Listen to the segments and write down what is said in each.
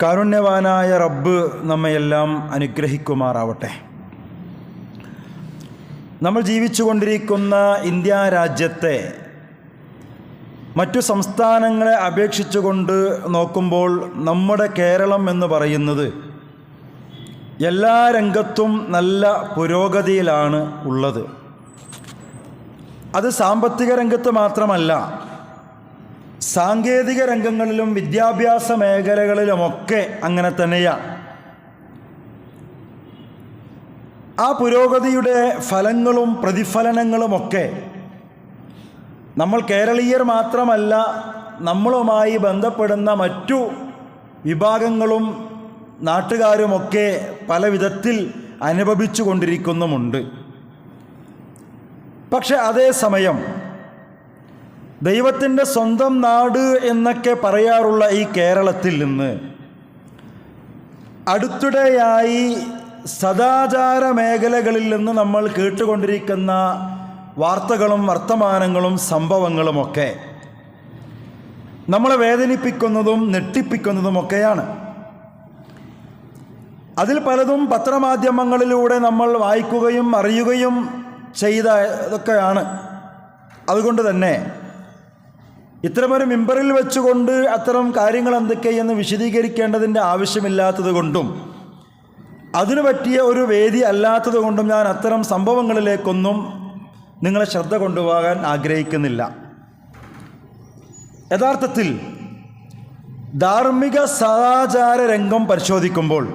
കാരുണ്യവാനായ റബ്ബ് നമ്മയെല്ലാം അനുഗ്രഹിക്കുമാറാവട്ടെ. നമ്മൾ ജീവിച്ചുകൊണ്ടിരിക്കുന്ന ഇന്ത്യ രാജ്യത്തെ മറ്റു സംസ്ഥാനങ്ങളെ അപേക്ഷിച്ചുകൊണ്ട് നോക്കുമ്പോൾ നമ്മുടെ കേരളം എന്ന് പറയുന്നത് എല്ലാ രംഗത്തും നല്ല പുരോഗതിയിലാണ് ഉള്ളത്. അത് സാമ്പത്തിക രംഗത്ത് മാത്രമല്ല, സാങ്കേതിക രംഗങ്ങളിലും വിദ്യാഭ്യാസ മേഖലകളിലുമൊക്കെ അങ്ങനെ തന്നെയാണ്. ആ പുരോഗതിയുടെ ഫലങ്ങളും പ്രതിഫലനങ്ങളുമൊക്കെ നമ്മൾ കേരളീയർ മാത്രമല്ല, നമ്മളുമായി ബന്ധപ്പെടുന്ന മറ്റു വിഭാഗങ്ങളും നാട്ടുകാരുമൊക്കെ പല വിധത്തിൽ അനുഭവിച്ചു കൊണ്ടിരിക്കുന്നുമുണ്ട്. പക്ഷെ അതേസമയം ദൈവത്തിൻ്റെ സ്വന്തം നാട് എന്നൊക്കെ പറയാറുള്ള ഈ കേരളത്തിൽ നിന്ന് അടുത്തിടെയായി സദാചാര മേഖലകളിൽ നിന്ന് നമ്മൾ കേട്ടുകൊണ്ടിരിക്കുന്ന വാർത്തകളും വർത്തമാനങ്ങളും സംഭവങ്ങളുമൊക്കെ നമ്മളെ വേദനിപ്പിക്കുന്നതും ഞെട്ടിപ്പിക്കുന്നതുമൊക്കെയാണ്. അതിൽ പലതും പത്രമാധ്യമങ്ങളിലൂടെ നമ്മൾ വായിക്കുകയും അറിയുകയും ചെയ്തതൊക്കെയാണ്. അതുകൊണ്ട് തന്നെ ഇത്തരമൊരു മിമ്പറിൽ വെച്ചുകൊണ്ട് അത്തരം കാര്യങ്ങൾ എന്തൊക്കെയെന്ന് വിശദീകരിക്കേണ്ടതിൻ്റെ ആവശ്യമില്ലാത്തത് കൊണ്ടും അതിനു പറ്റിയ ഒരു വേദി അല്ലാത്തത് കൊണ്ടും ഞാൻ അത്തരം സംഭവങ്ങളിലേക്കൊന്നും നിങ്ങളെ ശ്രദ്ധ കൊണ്ടുപോകാൻ ആഗ്രഹിക്കുന്നില്ല. യഥാർത്ഥത്തിൽ ധാർമ്മിക സദാചാര രംഗം പരിശോധിക്കുമ്പോൾ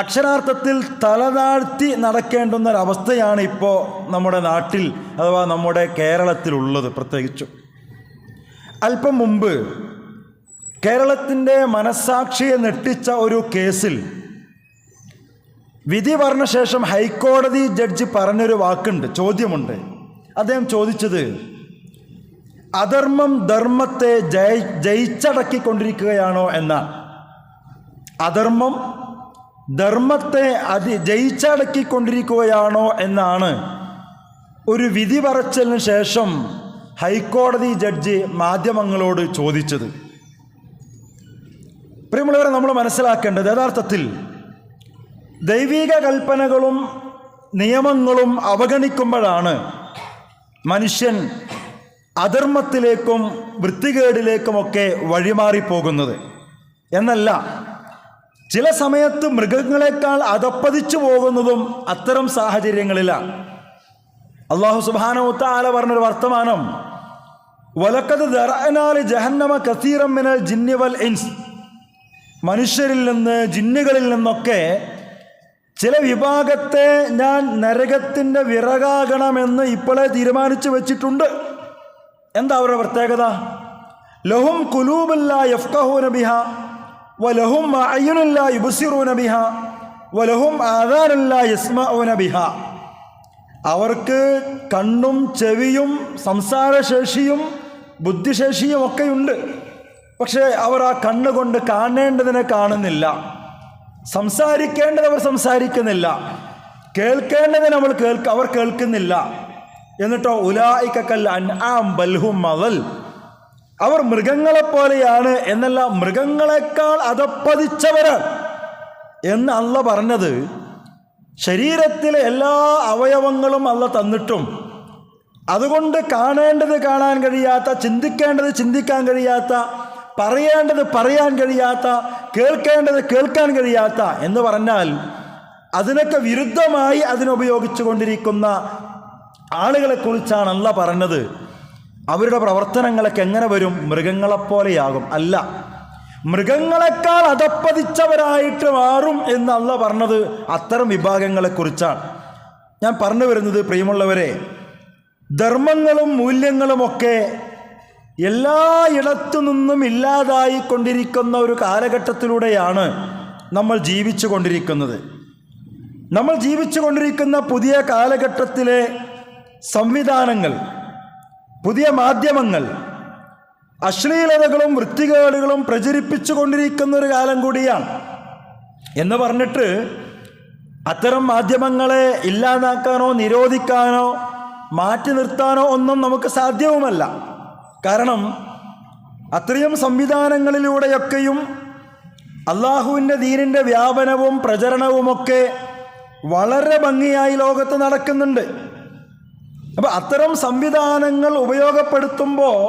അക്ഷരാർത്ഥത്തിൽ തലതാഴ്ത്തി നടക്കേണ്ടുന്നൊരവസ്ഥയാണ് ഇപ്പോൾ നമ്മുടെ നാട്ടിൽ അഥവാ നമ്മുടെ കേരളത്തിലുള്ളത്. പ്രത്യേകിച്ചും അല്പം മുമ്പ് കേരളത്തിൻ്റെ മനസ്സാക്ഷിയെ ഞെട്ടിച്ച ഒരു കേസിൽ വിധി പറഞ്ഞ ശേഷം ഹൈക്കോടതി ജഡ്ജി പറഞ്ഞൊരു വാക്കുണ്ട്, ചോദ്യമുണ്ട്. അദ്ദേഹം ചോദിച്ചത് അധർമ്മം ധർമ്മത്തെ ജയിച്ചടക്കിക്കൊണ്ടിരിക്കുകയാണോ എന്നാണ്. അധർമ്മം ധർമ്മത്തെ ജയിച്ചടക്കിക്കൊണ്ടിരിക്കുകയാണോ എന്നാണ് ഒരു വിധി പറച്ചലിന് ശേഷം ഹൈക്കോടതി ജഡ്ജി മാധ്യമങ്ങളോട് ചോദിച്ചത്. പ്രിയമുള്ളവരെ, നമ്മൾ മനസ്സിലാക്കേണ്ടത് യഥാർത്ഥത്തിൽ ദൈവിക കൽപ്പനകളും നിയമങ്ങളും അവഗണിക്കുമ്പോഴാണ് മനുഷ്യൻ അധർമ്മത്തിലേക്കും വൃത്തികേടിലേക്കുമൊക്കെ വഴിമാറിപ്പോകുന്നത് എന്നല്ല. ചില സമയത്ത് മൃഗങ്ങളെക്കാൾ അധപ്പതിച്ചു പോകുന്നതും അത്തരം സാഹചര്യങ്ങളിലാണ്. അല്ലാഹു സുബ്ഹാനഹു വ തആല പറഞ്ഞൊരു വർത്തമാനം, വലഖദ് ദറഅനാ ലി ജഹന്നമ കസീറൻ മിനൽ ജിന്നി വൽ ഇൻസ്, മനുഷ്യരിൽ നിന്ന് ജിന്നുകളിൽ നിന്നൊക്കെ ചില വിഭാഗത്തെ ഞാൻ നരകത്തിൻ്റെ വിറകാകണമെന്ന് ഇപ്പോഴേ തീരുമാനിച്ചു വെച്ചിട്ടുണ്ട്. എന്താ അവരുടെ പ്രത്യേകത? ലഹും ഖുലൂബുൻ ലാ യഫ്ഖഹൂന ബിഹാ വലഹും അഅ്യുനുൻ ലാ യുബ്സിറൂന ബിഹാ വലഹും ആദാനുൻ ലാ യസ്മഊന ബിഹാ. അവർക്ക് കണ്ണും ചെവിയും സംസാരശേഷിയും ബുദ്ധിശേഷിയും ഒക്കെയുണ്ട്. പക്ഷേ അവർ ആ കണ്ണുകൊണ്ട് കാണേണ്ടതിനെ കാണുന്നില്ല, സംസാരിക്കേണ്ടത് അവർ സംസാരിക്കുന്നില്ല, കേൾക്കേണ്ടതിന് അവർ കേൾക്കുന്നില്ല. എന്നിട്ടോ ഉലായിക കൽ അൻആം ബൽ ഹും അദൽ, അവർ മൃഗങ്ങളെപ്പോലെയാണ് എന്നല്ല, മൃഗങ്ങളെക്കാൾ അധപ്പതിച്ചവരാണ് എന്ന് അള്ള പറഞ്ഞത്. ശരീരത്തിലെ എല്ലാ അവയവങ്ങളും അള്ള തന്നിട്ടും അതുകൊണ്ട് കാണേണ്ടത് കാണാൻ കഴിയാത്ത, ചിന്തിക്കേണ്ടത് ചിന്തിക്കാൻ കഴിയാത്ത, പറയേണ്ടത് പറയാൻ കഴിയാത്ത, കേൾക്കേണ്ടത് കേൾക്കാൻ കഴിയാത്ത എന്ന് പറഞ്ഞാൽ അതിനൊക്കെ വിരുദ്ധമായി അതിനുപയോഗിച്ചു കൊണ്ടിരിക്കുന്ന ആളുകളെക്കുറിച്ചാണ് അല്ല പറഞ്ഞത്. അവരുടെ പ്രവർത്തനങ്ങളൊക്കെ എങ്ങനെ വരും? മൃഗങ്ങളെപ്പോലെയാകും. അല്ല, മൃഗങ്ങളെക്കാൾ അധപ്പതിച്ചവരായിട്ട് മാറും എന്ന് അല്ല പറഞ്ഞത് അത്തരം വിഭാഗങ്ങളെക്കുറിച്ചാണ്. ഞാൻ പറഞ്ഞു വരുന്നത്, പ്രിയമുള്ളവരെ, ധർമ്മങ്ങളും മൂല്യങ്ങളുമൊക്കെ എല്ലായിടത്തു നിന്നും ഇല്ലാതായിക്കൊണ്ടിരിക്കുന്ന ഒരു കാലഘട്ടത്തിലൂടെയാണ് നമ്മൾ ജീവിച്ചു കൊണ്ടിരിക്കുന്നത്. നമ്മൾ ജീവിച്ചു കൊണ്ടിരിക്കുന്ന പുതിയ കാലഘട്ടത്തിലെ സംവിധാനങ്ങൾ, പുതിയ മാധ്യമങ്ങൾ അശ്ലീലതകളും വൃത്തികേടുകളും പ്രചരിപ്പിച്ചു കൊണ്ടിരിക്കുന്ന ഒരു കാലം കൂടിയാണ്. എന്ന് പറഞ്ഞിട്ട് അത്തരം മാധ്യമങ്ങളെ ഇല്ലാതാക്കാനോ നിരോധിക്കാനോ മാറ്റി നിർത്താനോ ഒന്നും നമുക്ക് സാധ്യവുമല്ല. കാരണം അത്രയും സംവിധാനങ്ങളിലൂടെയൊക്കെയും അള്ളാഹുവിൻ്റെ ദീനിൻ്റെ വ്യാപനവും പ്രചരണവുമൊക്കെ വളരെ ഭംഗിയായി ലോകത്ത് നടക്കുന്നുണ്ട്. അപ്പം അത്തരം സംവിധാനങ്ങൾ ഉപയോഗപ്പെടുത്തുമ്പോൾ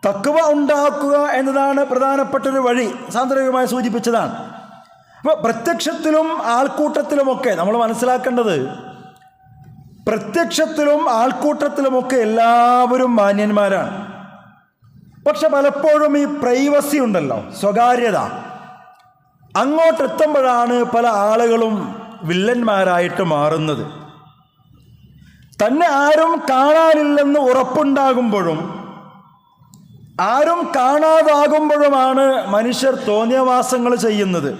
തഖ്വ ഉണ്ടാക്കുക എന്നതാണ് പ്രധാനപ്പെട്ടൊരു വഴി. സാന്ദർഭികമായി സൂചിപ്പിച്ചതാണ്. അപ്പോൾ പ്രത്യക്ഷത്തിലും ആൾക്കൂട്ടത്തിലുമൊക്കെ നമ്മൾ മനസ്സിലാക്കേണ്ടത്, പ്രത്യക്ഷത്തിലും ആൾക്കൂട്ടത്തിലുമൊക്കെ എല്ലാവരും മാന്യന്മാരാണ്. പക്ഷെ പലപ്പോഴും ഈ പ്രൈവസി ഉണ്ടല്ലോ, സ്വകാര്യത, അങ്ങോട്ടെത്തുമ്പോഴാണ് പല ആളുകളും വില്ലന്മാരായിട്ട് മാറുന്നത്. തന്നെ ആരും കാണാനില്ലെന്ന് ഉറപ്പുണ്ടാകുമ്പോഴും ആരും കാണാതാകുമ്പോഴുമാണ് മനുഷ്യർ തോന്നിയവാസങ്ങൾ ചെയ്യുന്നത്.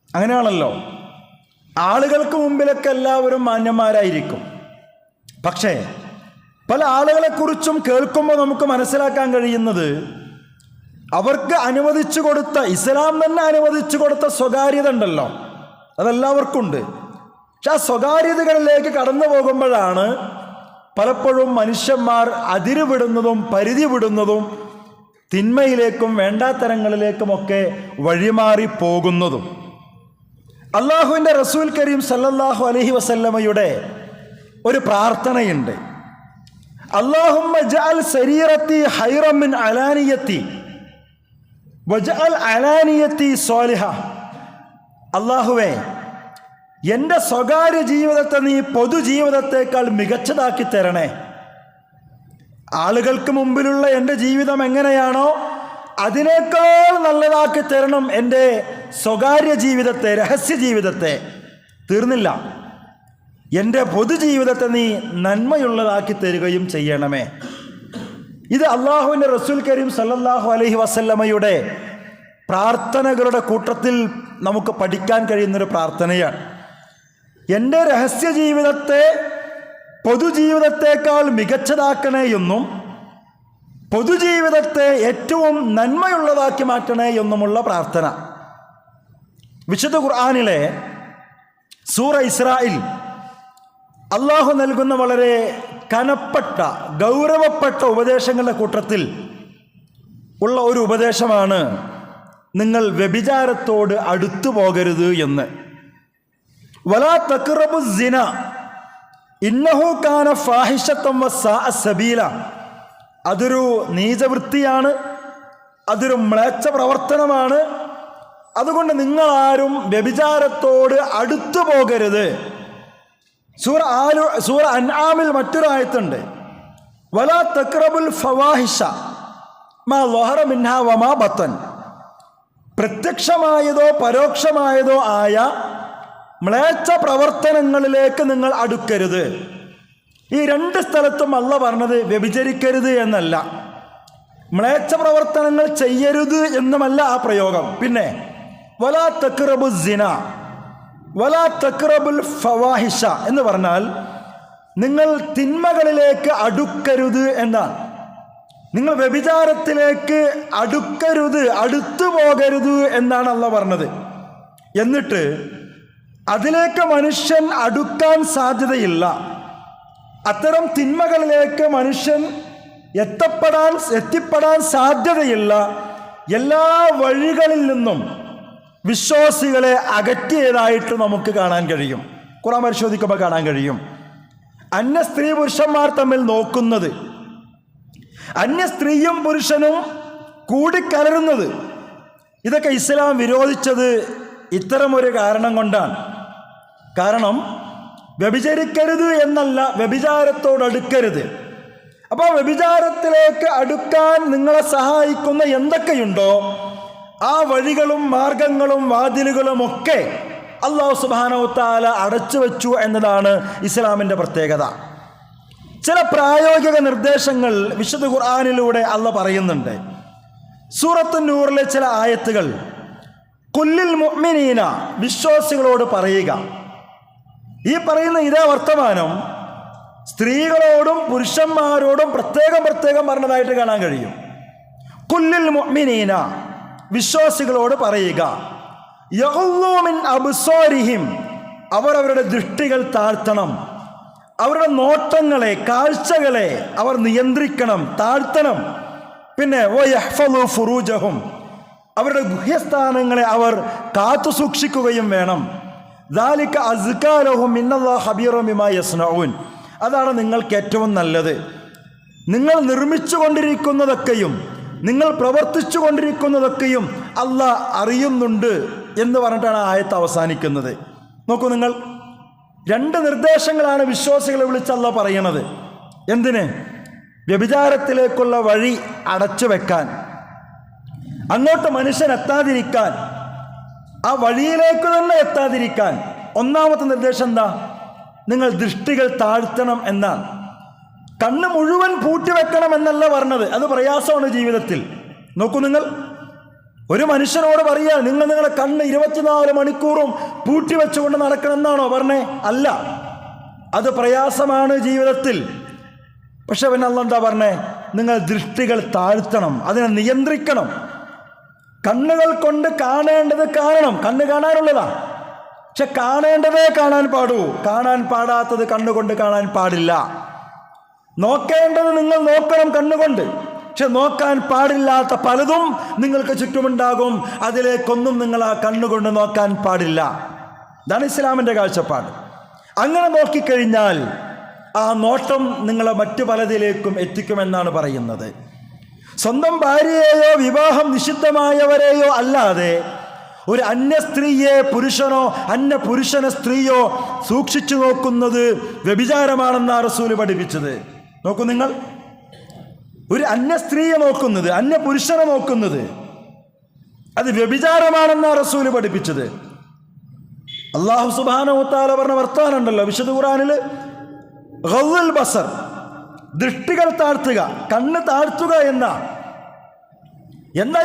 അങ്ങനെയാണല്ലോ. ആളുകൾക്ക് മുമ്പിലൊക്കെ എല്ലാവരും മാന്യന്മാരായിരിക്കും. പക്ഷേ പല ആളുകളെക്കുറിച്ചും കേൾക്കുമ്പോൾ നമുക്ക് മനസ്സിലാക്കാൻ കഴിയുന്നത്, അവർക്ക് അനുവദിച്ചു കൊടുത്ത, ഇസ്ലാം തന്നെ അനുവദിച്ചു കൊടുത്ത സ്വകാര്യത ഉണ്ടല്ലോ, അതെല്ലാവർക്കും ഉണ്ട്. പക്ഷെ ആ സ്വകാര്യതകളിലേക്ക് കടന്നു പോകുമ്പോഴാണ് പലപ്പോഴും മനുഷ്യന്മാർ അതിര് വിടുന്നതും പരിധി വിടുന്നതും തിന്മയിലേക്കും വേണ്ടാത്തരങ്ങളിലേക്കുമൊക്കെ വഴിമാറി പോകുന്നതും. അള്ളാഹുവിൻ്റെ റസൂൽ കരീം സല്ലല്ലാഹു അലൈഹി വസല്ലമയുടെ ഒരു പ്രാർത്ഥനയുണ്ട്. അല്ലാഹുമ്മ ജഅൽ സരീറത്തി ഖൈറൻ മിൻ അലാനിയത്തി വജഅൽ അലാനിയത്തി സ്വാലിഹ. അല്ലാഹുവേ, എൻ്റെ സ്വകാര്യ ജീവിതത്തെ നീ പൊതുജീവിതത്തേക്കാൾ മികച്ചതാക്കി തരണേ. ആളുകൾക്ക് മുമ്പിലുള്ള എൻ്റെ ജീവിതം എങ്ങനെയാണോ അതിനേക്കാൾ നല്ലതാക്കി തരണം എൻ്റെ സ്വകാര്യ ജീവിതത്തെ, രഹസ്യ ജീവിതത്തെ. തീർന്നില്ല, എൻ്റെ പൊതുജീവിതത്തെ നീ നന്മയുള്ളതാക്കി തരികയും ചെയ്യണമേ. ഇത് അള്ളാഹുവിൻ്റെ റസൂൽ കരീം സല്ലല്ലാഹു അലൈഹി വസല്ലമയുടെ പ്രാർത്ഥനകളുടെ കൂട്ടത്തിൽ നമുക്ക് പഠിക്കാൻ കഴിയുന്നൊരു പ്രാർത്ഥനയാണ്. എൻ്റെ രഹസ്യ ജീവിതത്തെ പൊതുജീവിതത്തേക്കാൾ മികച്ചതാക്കണേ എന്നും പൊതുജീവിതത്തെ ഏറ്റവും നന്മയുള്ളതാക്കി മാറ്റണേ എന്നുമുള്ള പ്രാർത്ഥന. വിശുദ്ധ ഖുർആനിലെ സൂറ ഇസ്രായിൽ അള്ളാഹു നൽകുന്ന വളരെ കനപ്പെട്ട, ഗൗരവപ്പെട്ട ഉപദേശങ്ങളുടെ കൂട്ടത്തിൽ ഉള്ള ഒരു ഉപദേശമാണ് നിങ്ങൾ വ്യഭിചാരത്തോട് അടുത്തു പോകരുത് എന്ന്. വലാ തഖ്റബു സിന ഇന്നഹു കാന ഫാഹിശത്തൻ വസാഅ സബീല. അതൊരു നീചവൃത്തിയാണ്, അതൊരു മ്ലേച്ഛ പ്രവർത്തനമാണ്. അതുകൊണ്ട് നിങ്ങളാരും വ്യഭിചാരത്തോട് അടുത്തു പോകരുത്. സൂറ അൻആമിൽ മറ്റൊരു ആയത്തുണ്ട്, വലാ തഖ്റബുൽ ഫവാഹിഷ മാ ളഹറ മിൻഹാ വമാ ബത്തൻ. പ്രത്യക്ഷമായതോ പരോക്ഷമായതോ ആയ മ്ലേച്ഛ പ്രവർത്തനങ്ങളിലേക്ക് നിങ്ങൾ അടുക്കരുത്. ഈ രണ്ട് സ്ഥലത്തും അല്ലാഹു പറഞ്ഞത് വ്യഭിചരിക്കരുത് എന്നല്ല, മ്ലേച്ഛ പ്രവർത്തനങ്ങൾ ചെയ്യരുത് എന്നുമല്ല ആ പ്രയോഗം. പിന്നെ വലാ തഖ്റബു സിന വലാ തഖ്റബുൽ ഫവാഹിഷ എന്ന് പറഞ്ഞാൽ നിങ്ങൾ തിന്മകളിലേക്ക് അടുക്കരുത് എന്നാണ്. നിങ്ങൾ വ്യഭിചാരത്തിലേക്ക് അടുക്കരുത്, അടുത്തു പോകരുത് എന്നാണ് അല്ലാഹു പറഞ്ഞത്. എന്നിട്ട് അതിലേക്ക് മനുഷ്യൻ അടുക്കാൻ സാധ്യതയില്ല, അത്തരം തിന്മകളിലേക്ക് മനുഷ്യൻ എത്തിപ്പെടാൻ സാധ്യതയില്ല എല്ലാ വഴികളിൽ നിന്നും വിശ്വാസികളെ അകറ്റിയതായിട്ട് നമുക്ക് കാണാൻ കഴിയും. ഖുർആൻ പരിശോധിക്കുമ്പോൾ കാണാൻ കഴിയും. അന്യ സ്ത്രീ പുരുഷന്മാർ തമ്മിൽ നോക്കുന്നത്, അന്യ സ്ത്രീയും പുരുഷനും കൂടിക്കലരുന്നത്, ഇതൊക്കെ ഇസ്ലാം വിരോധിച്ചത് ഇത്തരമൊരു കാരണം കൊണ്ടാണ്. കാരണം വ്യഭിചരിക്കരുത് എന്നല്ല, വ്യഭിചാരത്തോടടുക്കരുത്. അപ്പോൾ വ്യഭിചാരത്തിലേക്ക് അടുക്കാൻ നിങ്ങളെ സഹായിക്കുന്ന എന്തൊക്കെയുണ്ടോ ആ വഴികളും മാർഗങ്ങളും വാതിലുകളും ഒക്കെ അല്ലാഹു സുബ്ഹാനഹു വ തആല അടച്ചു വെച്ചു എന്നതാണ് ഇസ്ലാമിൻ്റെ പ്രത്യേകത. ചില പ്രായോഗിക നിർദ്ദേശങ്ങൾ വിശുദ്ധ ഖുർആനിലൂടെ അല്ലാഹു പറയുന്നുണ്ട്. സൂറത്തു നൂറിലെ ചില ആയത്തുകൾ, ഖുല്ലിൽ മുഅ്മിനീന, വിശ്വാസികളോട് പറയുക. ഈ പറയുന്ന ഇതേ വർത്തമാനം സ്ത്രീകളോടും പുരുഷന്മാരോടും പ്രത്യേകം പറഞ്ഞതായിട്ട് കാണാൻ കഴിയും. ഖുല്ലിൽ മുഅ്മിനീന, വിശ്വാസികളോട് പറയുക, യഗ്ളൂ മിൻ അബ്സാരിഹിം, അവർ അവരുടെ ദൃഷ്ടികൾ താഴ്ത്തണം, അവരുടെ നോട്ടങ്ങളെ, കാഴ്ചകളെ അവർ നിയന്ത്രിക്കണം, താഴ്ത്തണം. പിന്നെ വയഹ്ഫളൂ ഫുറൂജഹും, അവരുടെ ഗുഹ്യസ്ഥാനങ്ങളെ അവർ കാത്തു സൂക്ഷിക്കുകയും വേണം. ദാലിക അസ്കാ ലഹും ഇന്നല്ലാഹ ഖബീറും ബിമാ യസ്നഊൻ. അതാണ് നിങ്ങൾക്ക് ഏറ്റവും നല്ലത്. നിങ്ങൾ നിർമ്മിച്ചു കൊണ്ടിരിക്കുന്നതൊക്കെയും നിങ്ങൾ പ്രവർത്തിച്ചു കൊണ്ടിരിക്കുന്നതൊക്കെയും അല്ലാഹ് അറിയുന്നുണ്ട് എന്ന് പറഞ്ഞിട്ടാണ് ആയത്ത് അവസാനിക്കുന്നത്. നോക്കൂ, നിങ്ങൾ 2 നിർദ്ദേശങ്ങളാണ് വിശ്വാസികളെ വിളിച്ച് അല്ലാഹ് പറയണത്. എന്തിന്? വ്യഭിചാരത്തിലേക്കുള്ള വഴി അടച്ചു വെക്കാൻ, അങ്ങോട്ട് മനുഷ്യൻ എത്താതിരിക്കാൻ, ആ വഴിയിലേക്ക് തന്നെ എത്താതിരിക്കാൻ. ഒന്നാമത്തെ നിർദ്ദേശം എന്താ? നിങ്ങൾ ദൃഷ്ടികൾ താഴ്ത്തണം എന്നാണ്. കണ്ണ് മുഴുവൻ പൂട്ടിവെക്കണം എന്നല്ല പറഞ്ഞത്. അത് പ്രയാസമാണ് ജീവിതത്തിൽ. നോക്കൂ, നിങ്ങൾ ഒരു മനുഷ്യനോട് പറയുക നിങ്ങൾ നിങ്ങളുടെ കണ്ണ് 24 മണിക്കൂറും പൂട്ടിവെച്ചുകൊണ്ട് നടക്കണം എന്നാണോ പറഞ്ഞേ? അല്ല, അത് പ്രയാസമാണ് ജീവിതത്തിൽ. പക്ഷെ പിന്നെ അല്ലാഹ് എന്താ പറഞ്ഞേ? നിങ്ങൾ ദൃഷ്ടികൾ താഴ്ത്തണം, അതിനെ നിയന്ത്രിക്കണം. കണ്ണുകൾ കൊണ്ട് കാണേണ്ടത് കാണണം, കണ്ണ് കാണാനുള്ളതാ. പക്ഷെ കാണേണ്ടതേ കാണാൻ പാടൂ, കാണാൻ പാടാത്തത് കണ്ണുകൊണ്ട് കാണാൻ പാടില്ല. നോക്കേണ്ടത് നിങ്ങൾ നോക്കണം കണ്ണുകൊണ്ട്, പക്ഷെ നോക്കാൻ പാടില്ലാത്ത പലതും നിങ്ങൾക്ക് ചുറ്റുമുണ്ടാകും. അതിലേക്കൊന്നും നിങ്ങൾ ആ കണ്ണുകൊണ്ട് നോക്കാൻ പാടില്ല. ഇതാണ് ഇസ്ലാമിൻ്റെ കാഴ്ചപ്പാട്. അങ്ങനെ നോക്കിക്കഴിഞ്ഞാൽ ആ നോട്ടം നിങ്ങളെ മറ്റു പലതിലേക്കും എത്തിക്കുമെന്നാണ് പറയുന്നത്. സ്വന്തം ഭാര്യയെയോ വിവാഹം നിഷിദ്ധമായവരെയോ അല്ലാതെ ഒരു അന്യ സ്ത്രീയെ പുരുഷനോ അന്യ പുരുഷനെ സ്ത്രീയോ സൂക്ഷിച്ചു നോക്കുന്നത് വ്യഭിചാരമാണെന്നാണ് റസൂല് പഠിപ്പിച്ചത്. നോക്കൂ, നിങ്ങൾ ഒരു അന്യ സ്ത്രീയെ നോക്കുന്നത്, അന്യ പുരുഷനെ നോക്കുന്നത്, അത് വ്യഭിചാരമാണെന്നാണ് റസൂല് പഠിപ്പിച്ചത്. അല്ലാഹു സുബ്ഹാനഹു വ തആല പറഞ്ഞ വർത്താനുണ്ടല്ലോ വിശുദ്ധ ഖുർആനിൽ, ഗദ്ദുൽ ബസർ, ദൃഷ്ടികൾ താഴ്ത്തുക, കണ്ണ് താഴ്ത്തുക എന്താ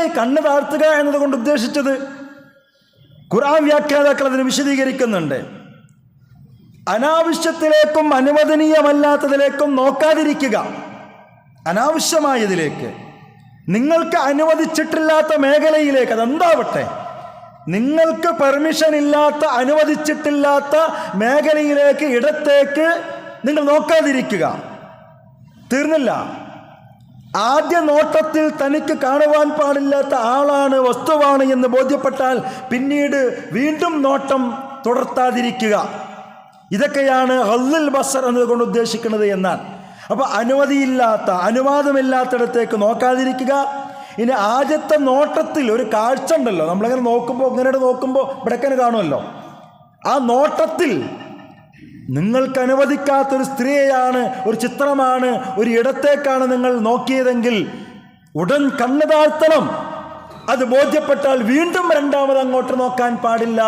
ഈ കണ്ണ് താഴ്ത്തുക എന്നതുകൊണ്ട് ഉദ്ദേശിച്ചത്? ഖുർആൻ വ്യാഖ്യാതാക്കൾ അതിന് വിശദീകരിക്കുന്നുണ്ട്. അനാവശ്യത്തിലേക്കും അനുവദനീയമല്ലാത്തതിലേക്കും നോക്കാതിരിക്കുക. അനാവശ്യമായതിലേക്ക്, നിങ്ങൾക്ക് അനുവദിച്ചിട്ടില്ലാത്ത മേഖലയിലേക്ക്, അതെന്താവട്ടെ, നിങ്ങൾക്ക് പെർമിഷൻ ഇല്ലാത്ത അനുവദിച്ചിട്ടില്ലാത്ത മേഖലയിലേക്ക്, ഇടത്തേക്ക് നിങ്ങൾ നോക്കാതിരിക്കുക. തീർന്നില്ല. ആദ്യ നോട്ടത്തിൽ തനിക്ക് കാണുവാൻ പാടില്ലാത്ത ആളാണ്, വസ്തുവാണ് എന്ന് ബോധ്യപ്പെട്ടാൽ പിന്നീട് വീണ്ടും നോട്ടം തുടർത്താതിരിക്കുക. ഇതൊക്കെയാണ് ഗദ്ദുൽ ബസർ എന്നതുകൊണ്ട് ഉദ്ദേശിക്കുന്നത് എന്നാണ്. അപ്പോൾ അനുമതിയില്ലാത്ത, അനുവാദമില്ലാത്തിടത്തേക്ക് നോക്കാതിരിക്കുക. ഇനി ആദ്യത്തെ നോട്ടത്തിൽ ഒരു കാഴ്ച ഉണ്ടല്ലോ, നമ്മളിങ്ങനെ നോക്കുമ്പോൾ, ഇങ്ങനെ നോക്കുമ്പോൾ ഇവിടെക്കനെ കാണുമല്ലോ, ആ നോട്ടത്തിൽ നിങ്ങൾക്ക് അനുവദിക്കാത്തൊരു സ്ത്രീയെയാണ്, ഒരു ചിത്രമാണ്, ഒരു ഇടത്തേക്കാണ് നിങ്ങൾ നോക്കിയതെങ്കിൽ ഉടൻ കണ്ണ് താഴ്ത്തണം. അത് ബോധ്യപ്പെട്ടാൽ വീണ്ടും രണ്ടാമത് അങ്ങോട്ട് നോക്കാൻ പാടില്ല.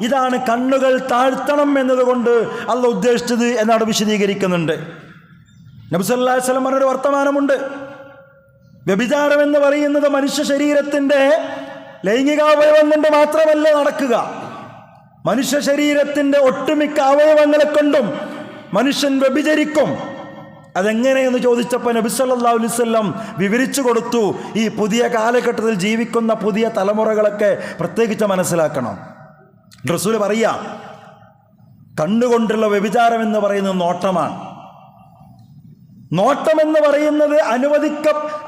ഇതാണ് കണ്ണുകൾ താഴ്ത്തണം എന്നതുകൊണ്ട് അല്ലാഹ് ഉദ്ദേശിച്ചത് എന്നാണ് വിശദീകരിക്കുന്നുണ്ട്. നബി സല്ലല്ലാഹു അലൈഹി വസല്ലം പറഞ്ഞൊരു വർത്തമാനമുണ്ട്. വ്യഭിചാരം എന്ന് പറയുന്നത് മനുഷ്യ ശരീരത്തിൻ്റെ ലൈംഗികാവയവം കൊണ്ട് മാത്രമല്ല നടക്കുക, മനുഷ്യ ശരീരത്തിൻ്റെ ഒട്ടുമിക്ക അവയവങ്ങളെ കൊണ്ടും മനുഷ്യൻ വ്യഭിചരിക്കും. അതെങ്ങനെയെന്ന് ചോദിച്ചപ്പോൾ നബി സല്ലല്ലാഹു അലൈഹി വസല്ലം വിവരിച്ചു കൊടുത്തു. ഈ പുതിയ കാലഘട്ടത്തിൽ ജീവിക്കുന്ന പുതിയ തലമുറകളൊക്കെ പ്രത്യേകിച്ച് മനസ്സിലാക്കണം. റസൂൽ പറയാ, കണ്ണുകൊണ്ടുള്ള വ്യഭിചാരം എന്ന് പറയുന്നത് നോട്ടമാണ്. നോട്ടം എന്ന് പറയുന്നത്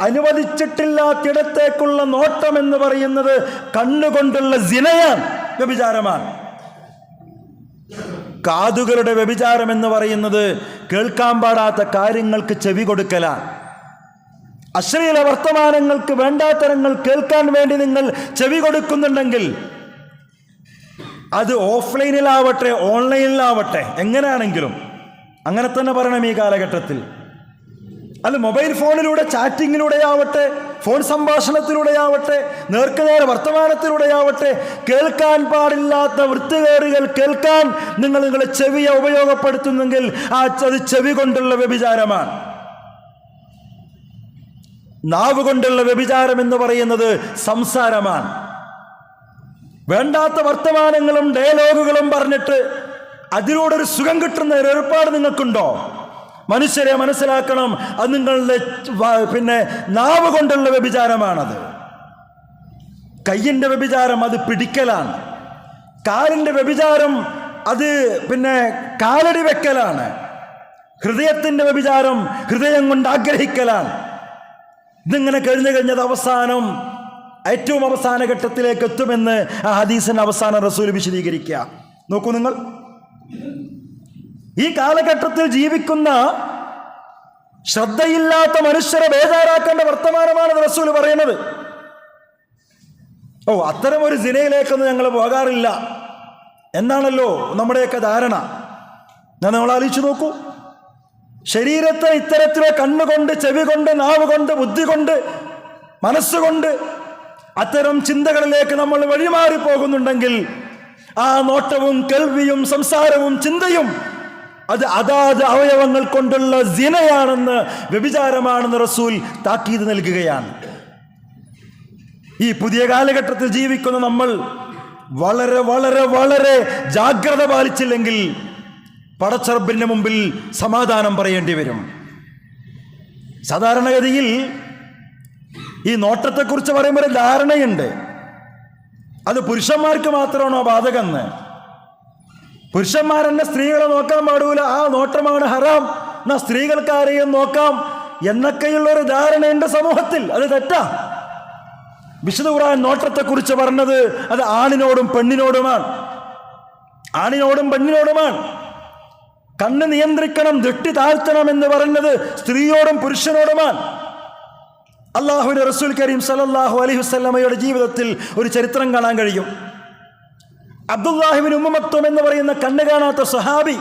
അനുവദിച്ചിട്ടില്ലാത്തിടത്തേക്കുള്ള നോട്ടം എന്ന് പറയുന്നത് കണ്ണുകൊണ്ടുള്ള സിനയാണ്, വ്യഭിചാരമാണ്. കാതുകളുടെ വ്യഭിചാരം എന്ന് പറയുന്നത് കേൾക്കാൻ പാടാത്ത കാര്യങ്ങൾക്ക് ചെവി കൊടുക്കലാണ്. അശ്ലീല വർത്തമാനങ്ങൾക്ക്, വേണ്ടാത്തരങ്ങൾ കേൾക്കാൻ വേണ്ടി നിങ്ങൾ ചെവി കൊടുക്കുന്നുണ്ടെങ്കിൽ അത് ഓഫ്ലൈനിലാവട്ടെ ഓൺലൈനിലാവട്ടെ എങ്ങനെയാണെങ്കിലും അങ്ങനെ തന്നെ പറയണം ഈ കാലഘട്ടത്തിൽ. അത് മൊബൈൽ ഫോണിലൂടെ, ചാറ്റിങ്ങിലൂടെയാവട്ടെ, ഫോൺ സംഭാഷണത്തിലൂടെയാവട്ടെ, നേർക്കുനേരെ വർത്തമാനത്തിലൂടെയാവട്ടെ, കേൾക്കാൻ പാടില്ലാത്ത വൃത്തികേടുകൾ കേൾക്കാൻ നിങ്ങൾ നിങ്ങളുടെ ചെവിയെ ഉപയോഗപ്പെടുത്തുന്നെങ്കിൽ അത് ചെവി കൊണ്ടുള്ള വ്യഭിചാരമാണ്. നാവ് കൊണ്ടുള്ള വ്യഭിചാരം എന്ന് പറയുന്നത് സംസാരമാണ്. വേണ്ടാത്ത വർത്തമാനങ്ങളും ഡയലോഗുകളും പറഞ്ഞിട്ട് അതിലൂടെ ഒരു സുഖം കിട്ടുന്ന ഒരു ഏർപ്പാട് നിങ്ങൾക്കുണ്ടോ? മനുഷ്യരെ മനസ്സിലാക്കണം, അത് നിങ്ങളുടെ നാവ് കൊണ്ടുള്ള വ്യഭിചാരമാണത്. കയ്യിൻ്റെ വ്യഭിചാരം അത് പിടിക്കലാണ്. കാലിൻ്റെ വ്യഭിചാരം അത് കാലടി വെക്കലാണ്. ഹൃദയത്തിൻ്റെ വ്യഭിചാരം ഹൃദയം കൊണ്ട് ആഗ്രഹിക്കലാണ്. ഇതിങ്ങനെ കഴിഞ്ഞത് അവസാനം ഏറ്റവും അവസാന ഘട്ടത്തിലേക്ക് എത്തുമെന്ന് ആ ഹദീസിന്റെ അവസാന റസൂൽ വിശദീകരിക്കുക. നോക്കൂ നിങ്ങൾ, ഈ കാലഘട്ടത്തിൽ ജീവിക്കുന്ന ശ്രദ്ധയില്ലാത്ത മനുഷ്യരെ ബേജാറാക്കേണ്ട വർത്തമാനമാണ് റസൂൽ പറയുന്നത്. അത്തരം ഒരു സിനയിലേക്കൊന്നും ഞങ്ങൾ പോകാറില്ല എന്നാണല്ലോ നമ്മുടെയൊക്കെ ധാരണ. നമ്മൾ ആലോചിച്ചു നോക്കൂ, ശരീരത്തെ ഇത്തരത്തിലെ കണ്ണുകൊണ്ട്, ചെവി കൊണ്ട്, നാവ് കൊണ്ട്, ബുദ്ധി കൊണ്ട്, മനസ്സുകൊണ്ട് അത്തരം ചിന്തകളിലേക്ക് നമ്മൾ വഴിമാറി പോകുന്നുണ്ടെങ്കിൽ ആ നോട്ടവും കേൾവിയും സംസാരവും ചിന്തയും അതാത് അവയവങ്ങൾ കൊണ്ടുള്ള സിനയാണെന്ന്, വ്യഭിചാരമാണെന്ന് റസൂൽ താക്കീത് നൽകുകയാണ്. ഈ പുതിയ കാലഘട്ടത്തിൽ ജീവിക്കുന്ന നമ്മൾ വളരെ വളരെ വളരെ ജാഗ്രത പാലിച്ചില്ലെങ്കിൽ പടച്ചറബിന്റെ മുമ്പിൽ സമാധാനം പറയേണ്ടി വരും. സാധാരണഗതിയിൽ ഈ നോട്ടത്തെക്കുറിച്ച് പറയുമ്പോൾ ഒരു ധാരണയുണ്ട്, അത് പുരുഷന്മാർക്ക് മാത്രമാണോ ബാധകമെന്ന്. പുരുഷന്മാരെന്നെ സ്ത്രീകളെ നോക്കാൻ പാടൂല, ആ നോട്ടമാണ് ഹറാം, എന്നാ സ്ത്രീകൾക്ക് ആരെയും നോക്കാം എന്നൊക്കെയുള്ളൊരു ധാരണയുണ്ട് സമൂഹത്തിൽ. അത് തെറ്റാ. വിശുദ്ധ ഖുർആൻ നോട്ടത്തെക്കുറിച്ച് പറഞ്ഞത് അത് ആണിനോടും പെണ്ണിനോടുമാണ്. ആണിനോടും പെണ്ണിനോടുമാണ്. കണ്ണ് നിയന്ത്രിക്കണം, ദൃഷ്ടി താഴ്ത്തണം എന്ന് പറഞ്ഞത് സ്ത്രീയോടും പുരുഷനോടുമാണ്. അല്ലാഹുവിന്റെ റസൂൽ കരീം സല്ലല്ലാഹു അലൈഹി വസല്ലമയുടെ ജീവിതത്തിൽ ഒരു ചരിത്രം കാണാൻ കഴിയും. അബ്ദുല്ലാഹിബ്നു ഉമ്മ മക്തൂം എന്ന് പറയുന്ന കണ്ണ് കാണാത്ത സ്വഹാബി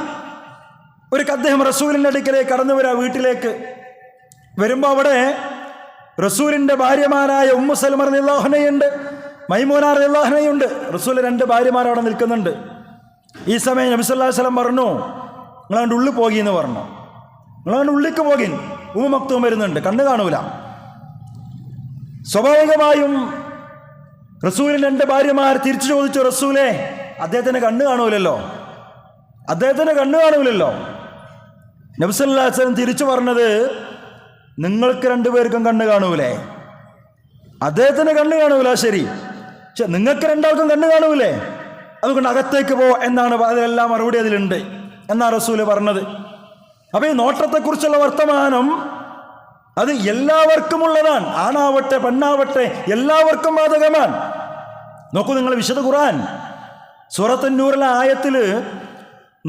അദ്ദേഹം റസൂലിന്റെ അടുക്കലേക്ക് കടന്നു വരാ. വീട്ടിലേക്ക് വരുമ്പോൾ അവിടെ റസൂലിന്റെ ഭാര്യമാരായ ഉമ്മു സലമ റളിയല്ലാഹു അൻഹയുണ്ട്, മൈമൂന റളിയല്ലാഹു അൻഹയുണ്ട്. റസൂൽ 2 ഭാര്യമാർ അവിടെ നിൽക്കുന്നുണ്ട്. ഈ സമയം നബി സല്ലല്ലാഹു അലൈഹി വസല്ലം പറഞ്ഞു, നിങ്ങളാണ്ട് ഉള്ളിൽ പോകി എന്ന് പറഞ്ഞു. നിങ്ങളാണ്ട് ഉള്ളിലേക്ക് പോകി, ഉമ്മു മക്തൂം വരുന്നുണ്ട്, കണ്ണ് കാണൂല. സ്വാഭാവികമായും റസൂലിന്റെ 2 ഭാര്യമാർ തിരിച്ചു ചോദിച്ചു, റസൂലേ അദ്ദേഹത്തിന് കണ്ണ് കാണൂലല്ലോ, അദ്ദേഹത്തിന് കണ്ണ് കാണൂലല്ലോ. നബി സല്ലല്ലാഹു അലൈഹി വസല്ലം തിരിച്ചു പറഞ്ഞത്, നിങ്ങൾക്ക് 2 പേർക്കും കണ്ണ് കാണൂലേ? അദ്ദേഹത്തിന് കണ്ണ് കാണൂല, ശരി, പക്ഷെ നിങ്ങൾക്ക് 2 ആൾക്കും കണ്ണ് കാണൂലേ? അതുകൊണ്ട് അകത്തേക്ക് പോ എന്നാണ് അതിലെല്ലാം മറുപടി അതിലുണ്ട് എന്നാ റസൂല് പറഞ്ഞത്. അപ്പൊ ഈ നോട്ടത്തെക്കുറിച്ചുള്ള വർത്തമാനം അത് എല്ലാവർക്കും ഉള്ളതാണ്. ആണാവട്ടെ പെണ്ണാവട്ടെ എല്ലാവർക്കും ബാധകമാണ്. നോക്കൂ നിങ്ങൾ, വിശുദ്ധ ഖുർആൻ സൂറത്ത് അൻ-നൂറിലെ ആയത്തില്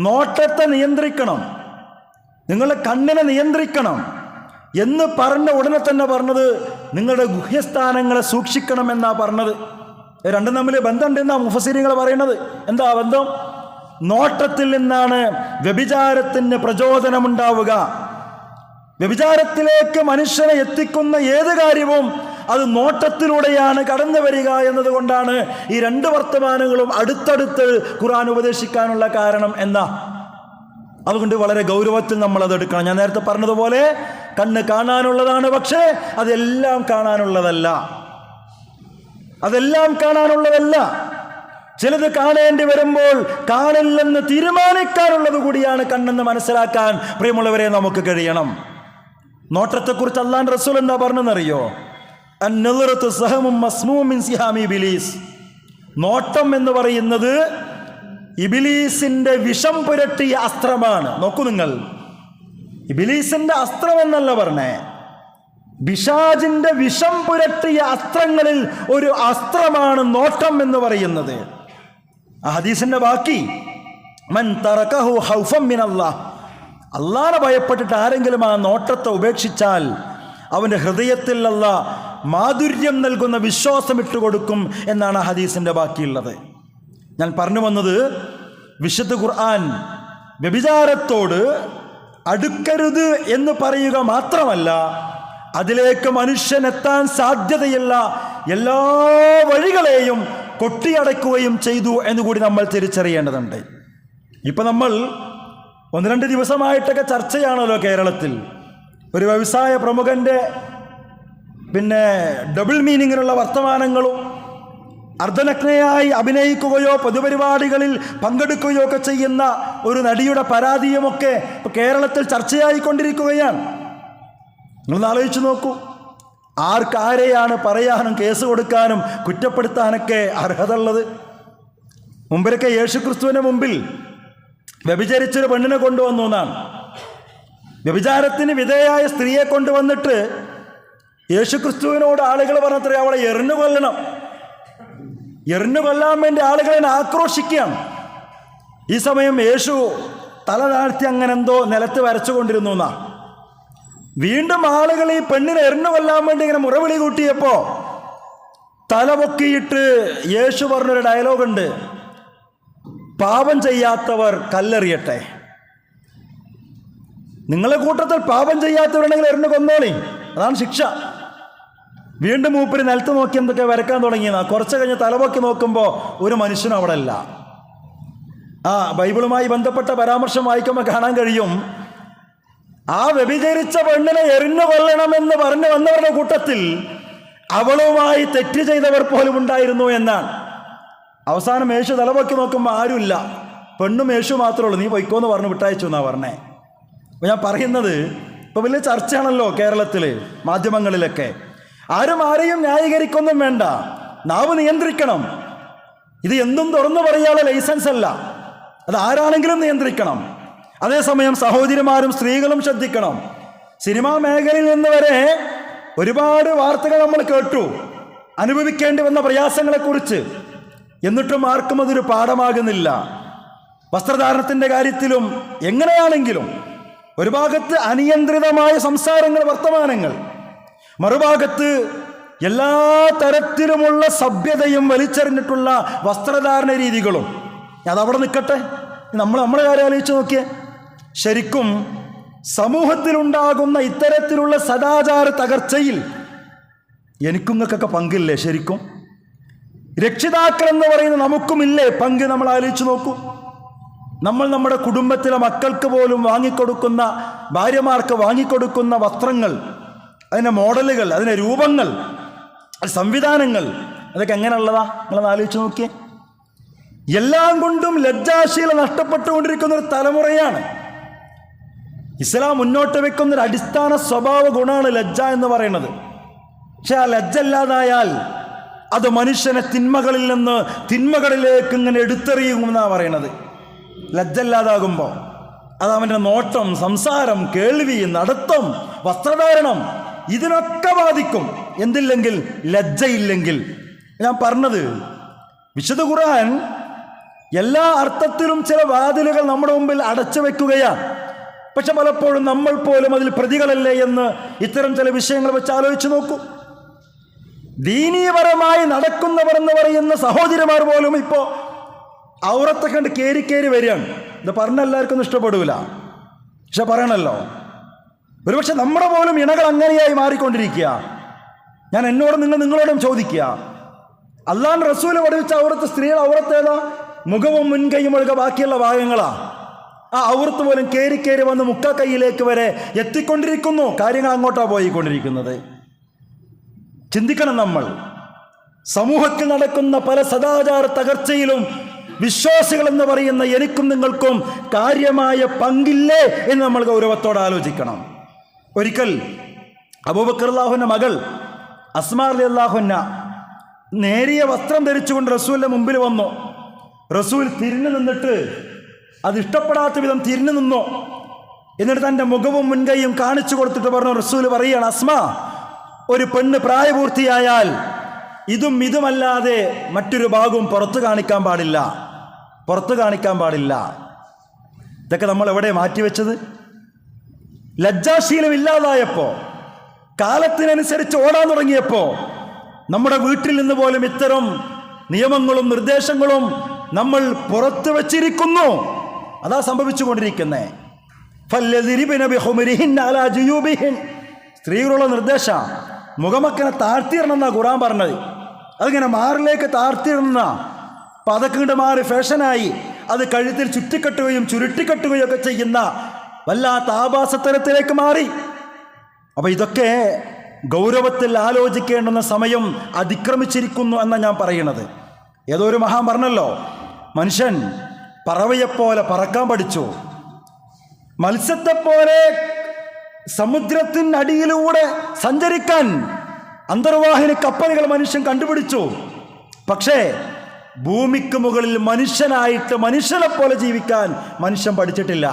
നോട്ടത്തെ നിയന്ത്രിക്കണം, നിങ്ങളുടെ കണ്ണിനെ നിയന്ത്രിക്കണം എന്ന് പറഞ്ഞ ഉടനെ തന്നെ പറഞ്ഞത് നിങ്ങളുടെ ഗുഹ്യസ്ഥാനങ്ങളെ സൂക്ഷിക്കണം എന്നാ പറഞ്ഞത്. രണ്ടും തമ്മിൽ ബന്ധമുണ്ടെന്നാ മുഫസ്സിരീങ്ങൾ പറയുന്നത്. എന്താ ബന്ധം? നോട്ടത്തിൽ നിന്നാണ് വ്യഭിചാരത്തിന് പ്രചോദനമുണ്ടാവുക. വ്യഭിചാരത്തിലേക്ക് മനുഷ്യനെ എത്തിക്കുന്ന ഏത് കാര്യവും അത് നോട്ടത്തിലൂടെയാണ് കടന്നു വരിക എന്നതുകൊണ്ടാണ് ഈ 2 വർത്തമാനങ്ങളും അടുത്തടുത്ത് ഖുർആൻ ഉപദേശിക്കാനുള്ള കാരണം എന്നാ. അതുകൊണ്ട് വളരെ ഗൗരവത്തിൽ നമ്മൾ അതെടുക്കണം. ഞാൻ നേരത്തെ പറഞ്ഞതുപോലെ കണ്ണ് കാണാനുള്ളതാണ്, പക്ഷേ അതെല്ലാം കാണാനുള്ളതല്ല. അതെല്ലാം കാണാനുള്ളതല്ല. ചിലത് കാണേണ്ടി വരുമ്പോൾ കാണില്ലെന്ന് തീരുമാനിക്കാനുള്ളത് കൂടിയാണ് കണ്ണെന്ന് മനസ്സിലാക്കാൻ പ്രിയമുള്ളവരെ നമുക്ക് കഴിയണം. നോട്ടത്തെക്കുറിച്ച് അല്ലാഹുവിന്റെ റസൂൽ എന്താ പറഞ്ഞെന്നറിയോ? അൻ-നളറതു സഹമും മസ്മൂം മിൻ സിഹാമി ഇബ്ലീസ്. നോട്ടം എന്ന് പറയുന്നത് ഇബ്ലീസിന്റെ വിഷം പുരട്ടിയ അസ്ത്രമാണ്. നോക്കൂ നിങ്ങൾ, ഇബ്ലീസിന്റെ അസ്ത്രം എന്നല്ല പറഞ്ഞേ, പിശാചിന്റെ വിഷം പുരട്ടിയ അസ്ത്രങ്ങളിൽ ഒരു അസ്ത്രമാണ് നോട്ടം എന്ന് പറയുന്നത്. ആ ഹദീസിന്റെ ബാക്കി, മൻ തറകഹു ഖൗഫൻ മിനല്ലാഹ്, അല്ലാഹനെ ഭയപ്പെട്ടിട്ട് ആരെങ്കിലും ആ നോട്ടത്തെ ഉപേക്ഷിച്ചാൽ അവന്റെ ഹൃദയത്തിൽ അല്ലാഹ് മാധുര്യം നൽകുന്ന വിശ്വാസം ഇട്ടുകൊടുക്കും എന്നാണ് ആ ഹദീസിന്റെ ബാക്കിയുള്ളത്. ഞാൻ പറഞ്ഞു വന്നത്, വിശുദ്ധ ഖുർആൻ വ്യഭിചാരത്തോട് അടുക്കരുത് എന്ന് പറയുക മാത്രമല്ല, അതിലേക്ക് മനുഷ്യൻ എത്താൻ സാധ്യതയുള്ള എല്ലാ വഴികളെയും കൊട്ടിയടക്കുകയും ചെയ്തു എന്നുകൂടി നമ്മൾ തിരിച്ചറിയേണ്ടതുണ്ട്. ഇപ്പം നമ്മൾ 1-2 ദിവസമായിട്ടൊക്കെ ചർച്ചയാണല്ലോ കേരളത്തിൽ. ഒരു വ്യവസായ പ്രമുഖൻ്റെ ഡബിൾ മീനിങ്ങിലുള്ള വർത്തമാനങ്ങളും അർദ്ധനഗ്നയായി അഭിനയിക്കുകയോ പൊതുപരിപാടികളിൽ പങ്കെടുക്കുകയോ ഒക്കെ ചെയ്യുന്ന ഒരു നടിയുടെ പരാതിയുമൊക്കെ കേരളത്തിൽ ചർച്ചയായിക്കൊണ്ടിരിക്കുകയാണ്. നിങ്ങളൊന്ന് ആലോചിച്ച് നോക്കൂ, ആർക്കാരെയാണ് പറയാനും കേസ് കൊടുക്കാനും കുറ്റപ്പെടുത്താനൊക്കെ അർഹത ഉള്ളത്? മുമ്പിലൊക്കെ യേശുക്രിസ്തുവിൻ്റെ മുമ്പിൽ വ്യഭിചരിച്ചൊരു പെണ്ണിനെ കൊണ്ടുവന്നു എന്നാണ്. വ്യഭിചാരത്തിന് വിധേയായ സ്ത്രീയെ കൊണ്ടുവന്നിട്ട് യേശുക്രിസ്തുവിനോട് ആളുകൾ പറഞ്ഞത്രേ അവളെ എറിഞ്ഞു കൊല്ലണം. എറിഞ്ഞു കൊല്ലാൻ വേണ്ടി ആളുകളെ ആക്രോശിക്കുകയാണ്. ഈ സമയം യേശു തല താഴ്ത്തി അങ്ങനെ എന്തോ നിലത്ത് വരച്ചുകൊണ്ടിരുന്നു എന്നാ. വീണ്ടും ആളുകൾ ഈ പെണ്ണിനെ എറിഞ്ഞു കൊല്ലാൻ വേണ്ടി ഇങ്ങനെ മുറവിളി കൂട്ടിയപ്പോൾ തല പൊക്കിയിട്ട് യേശു പറഞ്ഞൊരു ഡയലോഗുണ്ട്, പാപം ചെയ്യാത്തവർ കല്ലെറിയട്ടെ. നിങ്ങളെ കൂട്ടത്തിൽ പാപം ചെയ്യാത്തവരുണ്ടെങ്കിൽ എറിഞ്ഞു കൊന്നോളി, അതാണ് ശിക്ഷ. വീണ്ടും മൂപ്പര് നിലത്ത് നോക്കി എന്തൊക്കെ വരക്കാൻ തുടങ്ങിയെന്നാ. കുറച്ച് കഴിഞ്ഞ് തലപൊക്കി നോക്കുമ്പോൾ ഒരു മനുഷ്യനും അവിടെ അല്ല. ബൈബിളുമായി ബന്ധപ്പെട്ട പരാമർശം വായിക്കുമ്പോൾ കാണാൻ കഴിയും, ആ വ്യഭിചരിച്ച പെണ്ണിനെ എറിഞ്ഞു കൊല്ലണമെന്ന് പറഞ്ഞു വന്നവരുടെ കൂട്ടത്തിൽ അവളുമായി തെറ്റ് ചെയ്തവർ പോലും ഉണ്ടായിരുന്നു എന്നാണ്. അവസാനം യേശു തലപൊക്കി നോക്കുമ്പോൾ ആരുമില്ല, പെണ്ണും യേശു മാത്രമേ ഉള്ളൂ. നീ പൊയ്ക്കോന്ന് പറഞ്ഞു വിട്ടയച്ചു എന്നാ പറഞ്ഞേ. അപ്പോൾ ഞാൻ പറയുന്നത്, ഇപ്പോൾ വലിയ ചർച്ചയാണല്ലോ കേരളത്തിൽ മാധ്യമങ്ങളിലൊക്കെ. ആരും ആരെയും ന്യായീകരിക്കൊന്നും വേണ്ട, നാവ് നിയന്ത്രിക്കണം. ഇത് എന്തും തുറന്നു പറയാനുള്ള ലൈസൻസ് അല്ല, അത് ആരാണെങ്കിലും നിയന്ത്രിക്കണം. അതേസമയം സഹോദരിമാരും സ്ത്രീകളും ശ്രദ്ധിക്കണം. സിനിമാ മേഖലയിൽ നിന്ന് വരെ ഒരുപാട് വാർത്തകൾ നമ്മൾ കേട്ടു, അനുഭവിക്കേണ്ടി വന്ന പ്രയാസങ്ങളെക്കുറിച്ച്. എന്നിട്ടും ആർക്കും അതൊരു പാഠമാകുന്നില്ല. വസ്ത്രധാരണത്തിൻ്റെ കാര്യത്തിലും എങ്ങനെയാണെങ്കിലും ഒരു ഭാഗത്ത് അനിയന്ത്രിതമായ സംസാരങ്ങൾ, വർത്തമാനങ്ങൾ, മറുഭാഗത്ത് എല്ലാ തരത്തിലുമുള്ള സഭ്യതയും വലിച്ചെറിഞ്ഞിട്ടുള്ള വസ്ത്രധാരണ രീതികളും. അതവിടെ നിൽക്കട്ടെ, നമ്മുടെ കാര്യം ആലോചിച്ച് നോക്കിയേ. ശരിക്കും സമൂഹത്തിലുണ്ടാകുന്ന ഇത്തരത്തിലുള്ള സദാചാര തകർച്ചയിൽ എനിക്കും നിങ്ങൾക്കൊക്കെ പങ്കില്ലേ? ശരിക്കും രക്ഷിതാക്കൾ എന്ന് പറയുന്ന നമുക്കുമില്ലേ പങ്ക്? നമ്മൾ ആലോചിച്ച് നോക്കൂ. നമ്മൾ നമ്മുടെ കുടുംബത്തിലെ മക്കൾക്ക് പോലും വാങ്ങിക്കൊടുക്കുന്ന, ഭാര്യമാർക്ക് വാങ്ങിക്കൊടുക്കുന്ന വസ്ത്രങ്ങൾ, അതിൻ്റെ മോഡലുകൾ, അതിൻ്റെ രൂപങ്ങൾ, സംവിധാനങ്ങൾ, അതൊക്കെ എങ്ങനെയുള്ളതാ? നിങ്ങളൊന്ന് ആലോചിച്ച് നോക്കിയേ. എല്ലാം കൊണ്ടും ലജ്ജാശീലം നഷ്ടപ്പെട്ടുകൊണ്ടിരിക്കുന്ന ഒരു തലമുറയാണ്. ഇസ്ലാം മുന്നോട്ട് വെക്കുന്നൊരു അടിസ്ഥാന സ്വഭാവ ഗുണമാണ് ലജ്ജ എന്ന് പറയുന്നത്. പക്ഷെ ആ ലജ്ജ ഇല്ലാതായാൽ അത് മനുഷ്യനെ തിന്മകളിൽ നിന്ന് തിന്മകളിലേക്ക് ഇങ്ങനെ എടുത്തെറിയുമെന്നാണ് പറയണത്. ലജ്ജ ഇല്ലാതാകുമ്പോൾ അത് അവൻ്റെ നോട്ടം, സംസാരം, കേൾവി, നടത്തം, വസ്ത്രധാരണം, ഇതിനൊക്കെ ബാധിക്കും. എന്തില്ലെങ്കിൽ? ലജ്ജയില്ലെങ്കിൽ. ഞാൻ പറഞ്ഞത്, വിശുദ്ധ ഖുർആൻ എല്ലാ അർത്ഥത്തിലും ചില വാതിലുകൾ നമ്മുടെ മുമ്പിൽ അടച്ചു വെക്കുകയാണ്. പക്ഷെ പലപ്പോഴും നമ്മൾ പോലും അതിൽ പ്രതികളല്ലേ എന്ന് ഇത്തരം ചില വിഷയങ്ങൾ വെച്ച് ആലോചിച്ച് നോക്കൂ. ദീനീയപരമായി നടക്കുന്നവർ എന്ന് പറയുന്ന സഹോദരിമാർ പോലും ഇപ്പോൾ ഔറത്തെ കണ്ട് കയറി വരികയാണ്. ഇത് പറഞ്ഞ എല്ലാവർക്കും ഒന്നും ഇഷ്ടപ്പെടൂല, പക്ഷെ പറയണല്ലോ. ഒരുപക്ഷെ നമ്മുടെ പോലും ഇണകൾ അങ്ങനെയായി മാറിക്കൊണ്ടിരിക്കുക. ഞാൻ നിങ്ങളോടും ചോദിക്കുക, അല്ലാഹുവിന്റെ റസൂൽ പഠിപ്പിച്ച ഔറത്ത്, സ്ത്രീകൾ ഔറത്ത് ഏതാ? മുഖവും മുൻകൈയും ഒഴുക ബാക്കിയുള്ള ഭാഗങ്ങളാ. ആ ഔറത്ത് പോലും കയറി വന്ന് മുക്കക്കൈയിലേക്ക് വരെ എത്തിക്കൊണ്ടിരിക്കുന്നു. കാര്യങ്ങൾ അങ്ങോട്ടാ പോയിക്കൊണ്ടിരിക്കുന്നത്. ചിന്തിക്കണം നമ്മൾ. സമൂഹത്തിൽ നടക്കുന്ന പല സദാചാര തകർച്ചയിലും വിശ്വാസികൾ എന്ന് പറയുന്ന എനിക്കും നിങ്ങൾക്കും കാര്യമായ പങ്കില്ലേ എന്ന് നമ്മൾ ഗൗരവത്തോടെ ആലോചിക്കണം. ഒരിക്കൽ അബൂബക്കർ റളിയല്ലാഹുവിന്റെ മകൾ അസ്മാ റളിയല്ലാഹു അൻഹ നേരിയ വസ്ത്രം ധരിച്ചുകൊണ്ട് റസൂലിന്റെ മുമ്പിൽ വന്നു. റസൂൽ തിരിഞ്ഞു നിന്നിട്ട്, അത് ഇഷ്ടപ്പെടാത്ത വിധം തിരിഞ്ഞു നിന്നു. എന്നിട്ട് തൻ്റെ മുഖവും മുൻകൈയും കാണിച്ചു കൊടുത്തിട്ട് പറഞ്ഞു, റസൂൽ പറയുകയാണ്, അസ്മാ, ഒരു പെണ്ണ് പ്രായപൂർത്തിയായാൽ ഇതുമല്ലാതെ മറ്റൊരു ഭാഗവും പുറത്തു കാണിക്കാൻ പാടില്ല. ഇതൊക്കെ നമ്മൾ എവിടെ മാറ്റിവെച്ചത്? ലജ്ജാശീലം ഇല്ലാതായപ്പോൾ, കാലത്തിനനുസരിച്ച് ഓടാൻ തുടങ്ങിയപ്പോൾ നമ്മുടെ വീട്ടിൽ നിന്ന് പോലും ഇത്തരം നിയമങ്ങളും നിർദ്ദേശങ്ങളും നമ്മൾ പുറത്തു വച്ചിരിക്കുന്നു. അതാ സംഭവിച്ചുകൊണ്ടിരിക്കുന്നേ. സ്ത്രീകളുള്ള നിർദ്ദേശ മുഖമക്കനെ താഴ്ത്തിയിടണമെന്നാ ഖുർആൻ പറഞ്ഞത്. അതിങ്ങനെ മാറിലേക്ക് താഴ്ത്തിയിടുന്ന, അപ്പം അതൊക്കെ ഇങ്ങോട്ട് മാറി ഫാഷനായി അത് കഴുത്തിൽ ചുറ്റിക്കെട്ടുകയും ചുരുട്ടിക്കെട്ടുകയും ഒക്കെ ചെയ്യുന്ന വല്ലാത്ത ആഭാസത്തരത്തിലേക്ക് മാറി. അപ്പം ഇതൊക്കെ ഗൗരവത്തിൽ ആലോചിക്കേണ്ടുന്ന സമയം അതിക്രമിച്ചിരിക്കുന്നു എന്നാണ് ഞാൻ പറയുന്നത്. ഏതോ ഒരു മഹാൻ പറഞ്ഞല്ലോ, മനുഷ്യൻ പറവയെപ്പോലെ പറക്കാൻ പഠിച്ചു, മത്സ്യത്തെപ്പോലെ സമുദ്രത്തിനടിയിലൂടെ സഞ്ചരിക്കാൻ അന്തർവാഹിനി കപ്പലുകൾ മനുഷ്യൻ കണ്ടുപിടിച്ചു. പക്ഷേ ഭൂമിക്ക് മുകളിൽ മനുഷ്യനായിട്ട് മനുഷ്യനെ പോലെ ജീവിക്കാൻ മനുഷ്യൻ പഠിച്ചിട്ടില്ല.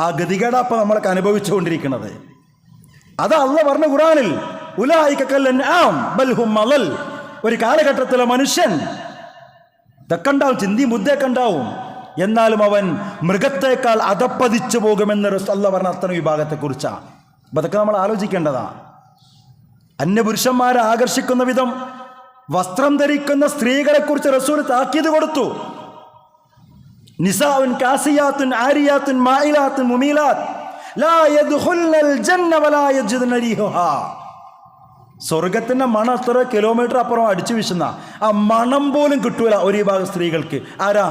ആ ഗതികേടാപ്പം നമ്മളൊക്കെ അനുഭവിച്ചുകൊണ്ടിരിക്കുന്നത്. അതാ അള്ളാഹ് പറഞ്ഞ ഖുർആനിൽ, ഉലൈക കൽഅൻആം ബൽ ഹും അളൽ. ഒരു കാലഘട്ടത്തിലെ മനുഷ്യൻ ഇതൊക്കെ ഉണ്ടാവും, ചിന്തിയും ബുദ്ധിയൊക്കെ ഉണ്ടാവും, എന്നാലും അവൻ മൃഗത്തേക്കാൾ അധപ്പതിച്ചു പോകുമെന്ന് അള്ളാഹ് പറഞ്ഞ അത്തരം വിഭാഗത്തെക്കുറിച്ചാണ്. അപ്പം അതൊക്കെ നമ്മൾ ആലോചിക്കേണ്ടതാ. അന്യപുരുഷന്മാരെ ആകർഷിക്കുന്ന വിധം വസ്ത്രം ധരിക്കുന്ന സ്ത്രീകളെ കുറിച്ച് റസൂൽ താക്കീത് കൊടുത്തു. നിസാഉൻ കാസിയാത്തുൻ ആരിയാത്തുൻ മായിലാത്തുൻ മുമീലാത്ത് ലാ യദ്ഖുൽനൽ ജന്ന വലാ യജിദ്ന റീഹഹാ. സ്വർഗത്തിന്റെ മണം എത്ര കിലോമീറ്റർ അപ്പുറം അടിച്ചു വീശുന്ന ആ മണം പോലും കിട്ടൂല ഒരു വിഭാഗം സ്ത്രീകൾക്ക്. ആരാ?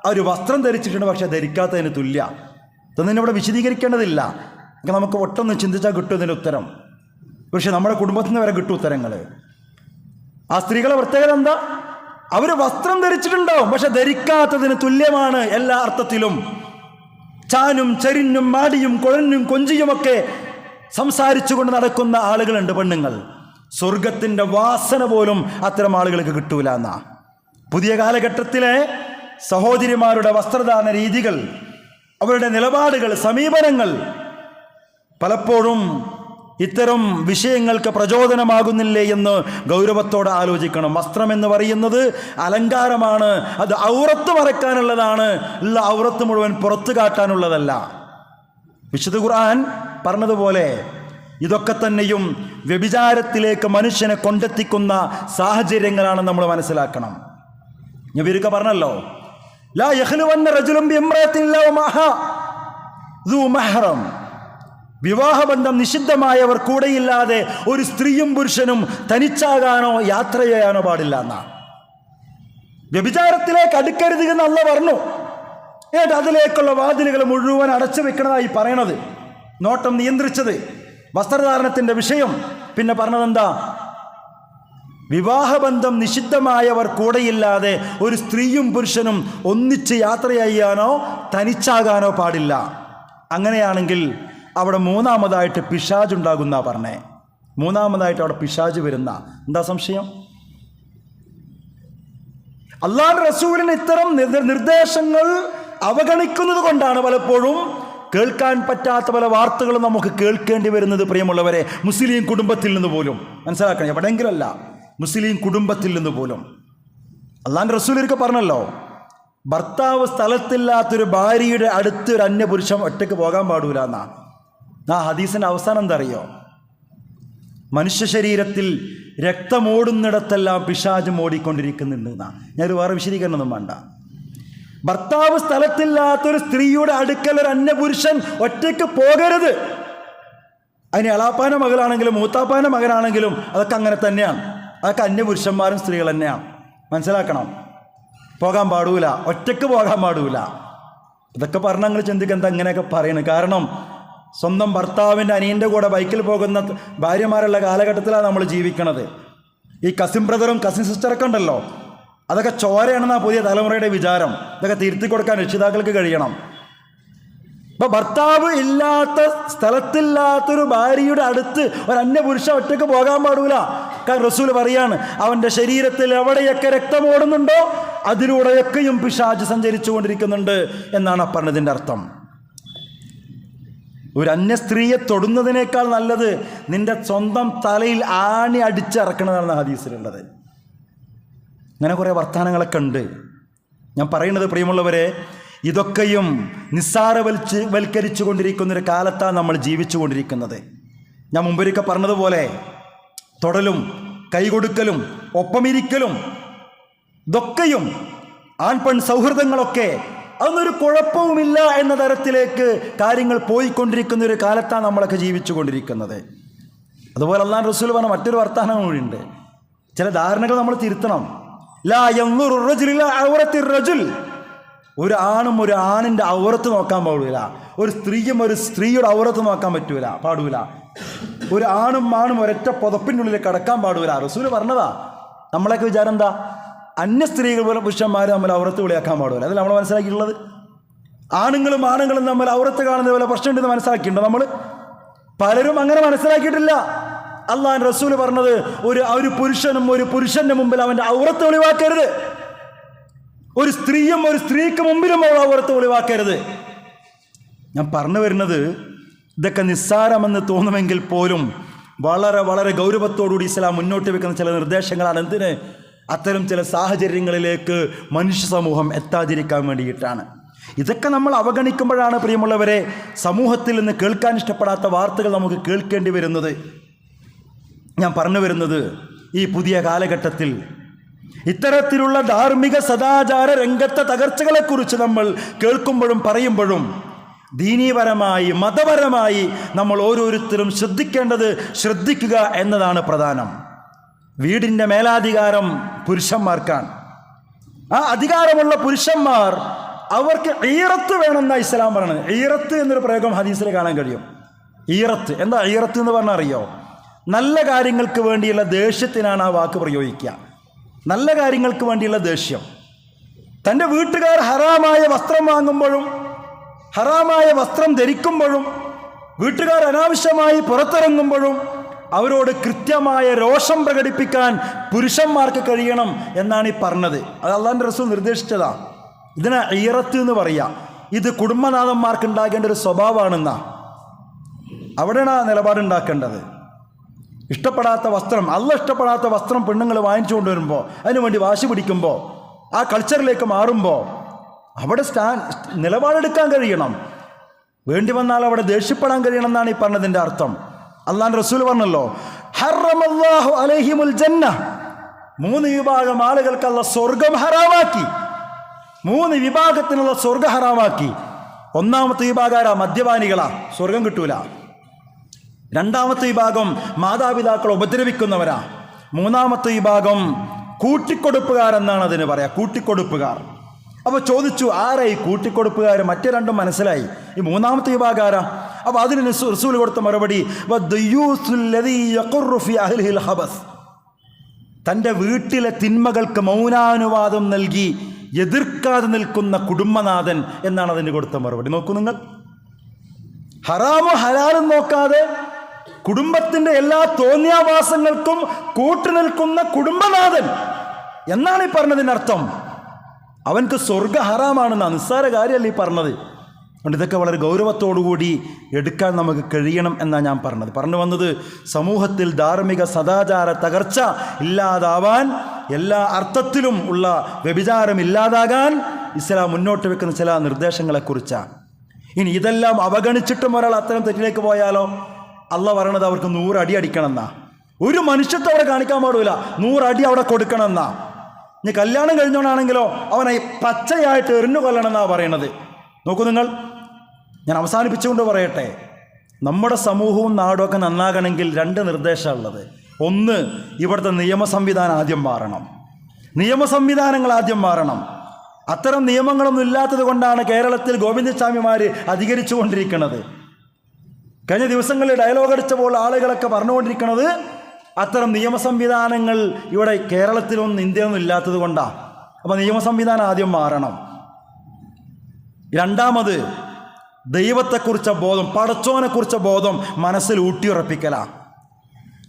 അവർ വസ്ത്രം ധരിച്ചിട്ടുണ്ട്, പക്ഷെ ധരിക്കാത്തതിന് തുല്യ. ഇതൊന്നും ഇവിടെ വിശദീകരിക്കേണ്ടതില്ല, നമുക്ക് ഒട്ടൊന്ന് ചിന്തിച്ചാൽ കിട്ടും ഇതിൻ്റെ ഉത്തരം. പക്ഷെ നമ്മുടെ കുടുംബത്തിൽ നിന്ന് വരെ കിട്ടും ഉത്തരങ്ങൾ. ആ സ്ത്രീകളെ പ്രത്യേകത എന്താ? അവർ വസ്ത്രം ധരിച്ചിട്ടുണ്ടാവും, പക്ഷെ ധരിക്കാത്തതിന് തുല്യമാണ് എല്ലാ അർത്ഥത്തിലും. ചാനും ചരിഞ്ഞും മാടിയും കുഴഞ്ഞും കൊഞ്ചിയുമൊക്കെ സംസാരിച്ചു കൊണ്ട് നടക്കുന്ന ആളുകളുണ്ട്, പെണ്ണുങ്ങൾ. സ്വർഗത്തിൻ്റെ വാസന പോലും അത്തരം ആളുകൾക്ക് കിട്ടൂല എന്നാ. പുതിയ കാലഘട്ടത്തിലെ സഹോദരിമാരുടെ വസ്ത്രധാരണ രീതികൾ, അവരുടെ നിലപാടുകൾ, സമീപനങ്ങൾ പലപ്പോഴും ഇത്തരം വിഷയങ്ങൾക്ക് പ്രചോദനമാകുന്നില്ലേ എന്ന് ഗൗരവത്തോടെ ആലോചിക്കണം. വസ്ത്രം എന്ന് പറയുന്നത് അലങ്കാരമാണ്, അത് ഔറത്ത് മറക്കാനുള്ളതാണ്, ഉള്ള ഔറത്ത് മുഴുവൻ പുറത്തു കാട്ടാനുള്ളതല്ല. വിശുദ്ധ ഖുർആൻ പറഞ്ഞതുപോലെ ഇതൊക്കെ തന്നെയും വ്യഭിചാരത്തിലേക്ക് മനുഷ്യനെ കൊണ്ടെത്തിക്കുന്ന സാഹചര്യങ്ങളാണ് നമ്മൾ മനസ്സിലാക്കണം. നബിയൊക്കെ പറഞ്ഞല്ലോ, ലാ യഖ്ലുവന്ന റജുലുൻ ബിഇംറഅത്തിൻ ലഹു മഅഹാ ദൂ മഹ്റം. വിവാഹബന്ധം നിഷിദ്ധമായവർ കൂടെയില്ലാതെ ഒരു സ്ത്രീയും പുരുഷനും തനിച്ചാകാനോ യാത്ര ചെയ്യാനോ പാടില്ല എന്നാ. വ്യഭിചാരത്തിലേക്ക് അടുക്കരുത് എന്ന് അള്ളാഹ് പറഞ്ഞു. എന്നിട്ട് അതിലേക്കുള്ള വാതിലുകൾ മുഴുവൻ അടച്ചു വെക്കണതായി പറയണത്, നോട്ടം നിയന്ത്രിച്ചത്, വസ്ത്രധാരണത്തിന്റെ വിഷയം. പിന്നെ പറഞ്ഞതെന്താ? വിവാഹബന്ധം നിഷിദ്ധമായവർ കൂടെയില്ലാതെ ഒരു സ്ത്രീയും പുരുഷനും ഒന്നിച്ച് യാത്ര ചെയ്യാനോ തനിച്ചാകാനോ പാടില്ല. അങ്ങനെയാണെങ്കിൽ അവിടെ മൂന്നാമതായിട്ട് പിശാജ് ഉണ്ടാകുന്ന പറഞ്ഞേ. മൂന്നാമതായിട്ട് അവിടെ പിശാജ് വരുന്ന. എന്താ സംശയം? അല്ലാഹുവിന്റെ റസൂലിന് ഇത്തരം നിർദ്ദേശങ്ങൾ അവഗണിക്കുന്നത് കൊണ്ടാണ് പലപ്പോഴും കേൾക്കാൻ പറ്റാത്ത പല വാർത്തകളും നമുക്ക് കേൾക്കേണ്ടി വരുന്നത്. പ്രിയമുള്ളവരെ, മുസ്ലിം കുടുംബത്തിൽ നിന്ന് പോലും മനസ്സിലാക്കണം, എവിടെയെങ്കിലല്ല, മുസ്ലിം കുടുംബത്തിൽ നിന്ന് പോലും. അല്ലാഹുവിന്റെ റസൂൽ ഒരിക്കൽ പറഞ്ഞല്ലോ, ഭർത്താവ് സ്ഥലത്തില്ലാത്തൊരു ഭാര്യയുടെ അടുത്ത് ഒരു അന്യപുരുഷൻ ഒറ്റയ്ക്ക് പോകാൻ പാടൂല എന്നാ. ആ ഹദീസിന്റെ അവസാനം എന്താ അറിയോ? മനുഷ്യ ശരീരത്തിൽ രക്തമോടുന്നിടത്തെല്ലാം പിശാചും ഓടിക്കൊണ്ടിരിക്കുന്നുണ്ട് എന്നാ. ഞാനൊരു വേറെ വിശദീകരണമൊന്നും വേണ്ട. ഭർത്താവ് സ്ഥലത്തില്ലാത്തൊരു സ്ത്രീയുടെ അടുക്കൽ ഒരു അന്യപുരുഷൻ ഒറ്റയ്ക്ക് പോകരുത്. അതിന് എളാപ്പാന്റെ മകളാണെങ്കിലും മൂത്താപ്പാന്റെ മകനാണെങ്കിലും അതൊക്കെ അങ്ങനെ തന്നെയാണ്. അതൊക്കെ അന്യപുരുഷന്മാരും സ്ത്രീകൾ തന്നെയാണ്. മനസ്സിലാക്കണം. പോകാൻ പാടൂല, ഒറ്റയ്ക്ക് പോകാൻ പാടൂല. ഇതൊക്കെ പറഞ്ഞാൽ നിങ്ങൾ ചിന്തിക്കുക, എന്താ ഇങ്ങനെയൊക്കെ പറയണത്? കാരണം സ്വന്തം ഭർത്താവിൻ്റെ അനിയൻ്റെ കൂടെ ബൈക്കിൽ പോകുന്ന ഭാര്യമാരുള്ള കാലഘട്ടത്തിലാണ് നമ്മൾ ജീവിക്കണത്. ഈ കസിൻ ബ്രദറും കസിൻ സിസ്റ്ററൊക്കെ ഉണ്ടല്ലോ, അതൊക്കെ ചോരയാണെന്നാണ് പുതിയ തലമുറയുടെ വിചാരം. ഇതൊക്കെ തിരുത്തി കൊടുക്കാൻ രക്ഷിതാക്കൾക്ക് കഴിയണം. അപ്പോൾ ഭർത്താവ് ഇല്ലാത്ത സ്ഥലത്തില്ലാത്തൊരു ഭാര്യയുടെ അടുത്ത് ഒരു അന്യപുരുഷ ഒറ്റയ്ക്ക് പോകാൻ പാടൂല. കാരണം റസൂൽ പറയാണ്, അവൻ്റെ ശരീരത്തിൽ എവിടെയൊക്കെ രക്തമോടുന്നുണ്ടോ അതിലൂടെയൊക്കെയും പിശാച് സഞ്ചരിച്ചു കൊണ്ടിരിക്കുന്നുണ്ട് എന്നാണ് പറഞ്ഞതിൻ്റെ അർത്ഥം. ഒരു അന്യ സ്ത്രീയെ തൊടുന്നതിനേക്കാൾ നല്ലത് നിന്റെ സ്വന്തം തലയിൽ ആണി അടിച്ചിറക്കണതാണ് ഹദീസിലുള്ളത്. അങ്ങനെ കുറേ വർത്തമാനങ്ങളൊക്കെ ഉണ്ട്. ഞാൻ പറയുന്നത്, പ്രിയമുള്ളവരെ, ഇതൊക്കെയും നിസ്സാരവൽക്കരിച്ചു കൊണ്ടിരിക്കുന്നൊരു കാലത്താണ് നമ്മൾ ജീവിച്ചു കൊണ്ടിരിക്കുന്നത്. ഞാൻ മുമ്പൊരിക്കൽ പറഞ്ഞതുപോലെ തൊടലും കൈകൊടുക്കലും ഒപ്പമിരിക്കലും ഇതൊക്കെയും ആൺപെൺ സൗഹൃദങ്ങളൊക്കെ അതൊന്നൊരു കുഴപ്പവുമില്ല എന്ന തരത്തിലേക്ക് കാര്യങ്ങൾ പോയിക്കൊണ്ടിരിക്കുന്ന ഒരു കാലത്താണ് നമ്മളൊക്കെ ജീവിച്ചു കൊണ്ടിരിക്കുന്നത്. അതുപോലെ അല്ലാഹുവിന്റെ റസൂൽ പറഞ്ഞ മറ്റൊരു വർത്തമാനം കൂടിയുണ്ട്. ചില ധാരണകൾ നമ്മൾ തിരുത്തണം. ലാ യൻദുറു റജുലു ഇലാ ഔറത്തി റജുൽ. ഒരു ആണും ഒരു ആണിൻ്റെ ഔറത്ത് നോക്കാൻ പാടില്ല. ഒരു സ്ത്രീയും ഒരു സ്ത്രീയുടെ ഔറത്ത് നോക്കാൻ പാടൂല. ഒരു ആണും ഒരൊറ്റ പുതപ്പിൻ്റെ ഉള്ളിൽ കിടക്കാൻ പാടൂല. റസൂൽ പറഞ്ഞതാ. നമ്മളൊക്കെ വിചാരം എന്താ? അന്യ സ്ത്രീകൾ പോലെ പുരുഷന്മാർ നമ്മൾ ഔറത്ത് വിളിയാക്കാൻ പാടില്ല. അതിൽ നമ്മൾ മനസ്സിലാക്കിയിട്ടുള്ളത് ആണുങ്ങളും നമ്മൾ ഔറത്ത് കാണുന്ന പോലെ പ്രശ്നമുണ്ടെന്ന് മനസ്സിലാക്കിയിട്ടുണ്ടോ? നമ്മൾ പലരും അങ്ങനെ മനസ്സിലാക്കിയിട്ടില്ല. അല്ലാഹുവിന്റെ റസൂൽ പറഞ്ഞത് ഒരു പുരുഷനും ഒരു പുരുഷന്റെ മുമ്പിൽ അവൻ്റെ ഔറത്ത് ഒളിവാക്കരുത്. ഒരു സ്ത്രീയും ഒരു സ്ത്രീക്ക് മുമ്പിലും അവൾ ഔറത്ത് ഒളിവാക്കരുത്. ഞാൻ പറഞ്ഞു വരുന്നത്, ഇതൊക്കെ നിസ്സാരമെന്ന് തോന്നുമെങ്കിൽ പോലും വളരെ വളരെ ഗൗരവത്തോടുകൂടി ഇസ്ലാം മുന്നോട്ട് വെക്കുന്ന ചില നിർദ്ദേശങ്ങളാണ്. എന്തിന്? അത്തരം ചില സാഹചര്യങ്ങളിലേക്ക് മനുഷ്യ സമൂഹം എത്താതിരിക്കാൻ വേണ്ടിയിട്ടാണ്. ഇതൊക്കെ നമ്മൾ അവഗണിക്കുമ്പോഴാണ് പ്രിയമുള്ളവരെ സമൂഹത്തിൽ നിന്ന് കേൾക്കാൻ ഇഷ്ടപ്പെടാത്ത വാർത്തകൾ നമുക്ക് കേൾക്കേണ്ടി വരുന്നത്. ഞാൻ പറഞ്ഞു വരുന്നത്, ഈ പുതിയ കാലഘട്ടത്തിൽ ഇത്തരത്തിലുള്ള ധാർമ്മിക സദാചാര രംഗത്തെ തകർച്ചകളെക്കുറിച്ച് നമ്മൾ കേൾക്കുമ്പോഴും പറയുമ്പോഴും ദീനീപരമായി മതപരമായി നമ്മൾ ഓരോരുത്തരും ശ്രദ്ധിക്കുക എന്നതാണ് പ്രധാനം. വീടിൻ്റെ മേലാധികാരം പുരുഷന്മാർക്കാണ്. ആ അധികാരമുള്ള പുരുഷന്മാർ അവർക്ക് ഈറത്ത് വേണമെന്നാണ് ഇസ്ലാം പറയുന്നത്. ഈറത്ത് എന്നൊരു പ്രയോഗം ഹദീസിൽ കാണാൻ കഴിയും. ഈറത്ത് എന്താ? ഈറത്ത് എന്ന് പറഞ്ഞാൽ അറിയോ? നല്ല കാര്യങ്ങൾക്ക് വേണ്ടിയുള്ള ദേഷ്യത്തിനാണ് ആ വാക്ക് പ്രയോഗിക്കുക. നല്ല കാര്യങ്ങൾക്ക് വേണ്ടിയുള്ള ദേഷ്യം. തൻ്റെ വീട്ടുകാർ ഹറാമായ വസ്ത്രം വാങ്ങുമ്പോഴും ഹറാമായ വസ്ത്രം ധരിക്കുമ്പോഴും വീട്ടുകാർ അനാവശ്യമായി പുറത്തിറങ്ങുമ്പോഴും അവരോട് കൃത്യമായ രോഷം പ്രകടിപ്പിക്കാൻ പുരുഷന്മാർക്ക് കഴിയണം എന്നാണ് ഈ പറഞ്ഞത്. അത് അള്ളാഹുവിൻ്റെ റസൂൽ നിർദ്ദേശിച്ചതാ. ഇതിനെ ഈറത്ത് എന്ന് പറയാം. ഇത് കുടുംബനാഥന്മാർക്ക് ഉണ്ടാകേണ്ട ഒരു സ്വഭാവമാണെന്നാ. അവിടെയാണ് ആ നിലപാടുണ്ടാക്കേണ്ടത്. ഇഷ്ടപ്പെടാത്ത വസ്ത്രം, ഇഷ്ടപ്പെടാത്ത വസ്ത്രം പെണ്ണുങ്ങൾ വാങ്ങിച്ചു കൊണ്ടുവരുമ്പോൾ, അതിനുവേണ്ടി വാശി പിടിക്കുമ്പോൾ, ആ കൾച്ചറിലേക്ക് മാറുമ്പോൾ അവിടെ നിലപാടെടുക്കാൻ കഴിയണം. വേണ്ടി വന്നാൽ അവിടെ ദേഷ്യപ്പെടാൻ കഴിയണം എന്നാണ് ഈ പറഞ്ഞതിൻ്റെ അർത്ഥം. അള്ളാഹുവിൻ്റെ റസൂൽ പറഞ്ഞല്ലോ, ഹറമല്ലാഹു അലൈഹിമുൽ ജന്ന, 3 വിഭാഗം ആളുകൾക്ക് അല്ലാഹു സ്വർഗം ഹറാമാക്കി. 3 വിഭാഗത്തിനുള്ള സ്വർഗം ഹറാമാക്കി. ഒന്നാമത്തെ വിഭാഗം മദ്യപാനികളാ, സ്വർഗം കിട്ടൂല. രണ്ടാമത്തെ വിഭാഗം മാതാപിതാക്കളെ ഉപദ്രവിക്കുന്നവരാ. മൂന്നാമത്തെ വിഭാഗം കൂട്ടിക്കൊടുപ്പുകാരെന്നാണ് അതിന് പറയാ, കൂട്ടിക്കൊടുപ്പുകാർ. അപ്പോൾ ചോദിച്ചു, ആരാ ഈ കൂട്ടിക്കൊടുപ്പുകാർ? മറ്റേ രണ്ടും മനസ്സിലായി. ഈ മൂന്നാമത്തെ വിഭാഗം ആരാ? അപ്പോൾ അതിന് റസൂൽ കൊടുത്ത മറുപടി, തൻ്റെ വീട്ടിലെ തിന്മകൾക്ക് മൗനാനുവാദം നൽകി എതിർക്കാതെ നിൽക്കുന്ന കുടുംബനാഥൻ എന്നാണ് അതിന് കൊടുത്ത മറുപടി. നോക്കൂ നിങ്ങൾ, ഹറാമോ ഹലാലും നോക്കാതെ കുടുംബത്തിൻ്റെ എല്ലാ തോന്നിയാവാസങ്ങൾക്കും കൂട്ടുനിൽക്കുന്ന കുടുംബനാഥൻ എന്നാണ് ഈ പറഞ്ഞതിനർത്ഥം. അവൻക്ക് സ്വർഗ ഹറാമാണെന്ന് നിസ്സാര കാര്യമല്ല ഈ പറഞ്ഞത്. അതുകൊണ്ട് ഇതൊക്കെ വളരെ ഗൗരവത്തോടുകൂടി എടുക്കാൻ നമുക്ക് കഴിയണം എന്നാണ് ഞാൻ പറഞ്ഞത്. പറഞ്ഞു വന്നത്, സമൂഹത്തിൽ ധാർമ്മിക സദാചാര തകർച്ച ഇല്ലാതാവാൻ, എല്ലാ അർത്ഥത്തിലും ഉള്ള വ്യഭിചാരം ഇല്ലാതാകാൻ ഇസ്ലാം മുന്നോട്ട് വെക്കുന്ന ചില നിർദ്ദേശങ്ങളെക്കുറിച്ചാണ്. ഇനി ഇതെല്ലാം അവഗണിച്ചിട്ടും ഒരാൾ അത്തരം തെറ്റിലേക്ക് പോയാലോ? അള്ളാഹ് പറയണത് അവർക്ക് 100 അടി അടിക്കണം എന്നാ. ഒരു മനുഷ്യത്വം അവിടെ കാണിക്കാൻ പാടില്ല, 100 അടി അവിടെ കൊടുക്കണം എന്നാ. ഇനി കല്യാണം കഴിഞ്ഞോണാണെങ്കിലോ അവനെ പച്ചയായിട്ട് എറിഞ്ഞു കൊല്ലണം എന്നാ പറയണത്. നോക്കൂ നിങ്ങൾ, ഞാൻ അവസാനിപ്പിച്ചുകൊണ്ട് പറയട്ടെ, നമ്മുടെ സമൂഹവും നാടും ഒക്കെ നന്നാകണമെങ്കിൽ 2 നിർദ്ദേശമുള്ളത്. ഒന്ന്, ഇവിടുത്തെ നിയമ സംവിധാനം ആദ്യം മാറണം. നിയമ സംവിധാനങ്ങൾ ആദ്യം മാറണം. അത്തരം നിയമങ്ങളൊന്നും ഇല്ലാത്തത് കൊണ്ടാണ് കേരളത്തിൽ ഗോവിന്ദസ്വാമിമാർ അധികരിച്ചു കൊണ്ടിരിക്കുന്നത്. കഴിഞ്ഞ ദിവസങ്ങളിൽ ഡയലോഗ് അടിച്ചപ്പോൾ ആളുകളൊക്കെ പറഞ്ഞുകൊണ്ടിരിക്കുന്നത് അത്തരം നിയമ സംവിധാനങ്ങൾ ഇവിടെ കേരളത്തിലൊന്നും ഇന്ത്യയൊന്നും ഇല്ലാത്തത് കൊണ്ടാണ്. അപ്പോൾ നിയമ സംവിധാനം ആദ്യം മാറണം. രണ്ടാമത്, ദൈവത്തെക്കുറിച്ച ബോധം, പടച്ചോനെക്കുറിച്ച ബോധം മനസ്സിൽ ഊട്ടിയുറപ്പിക്കലാണ്.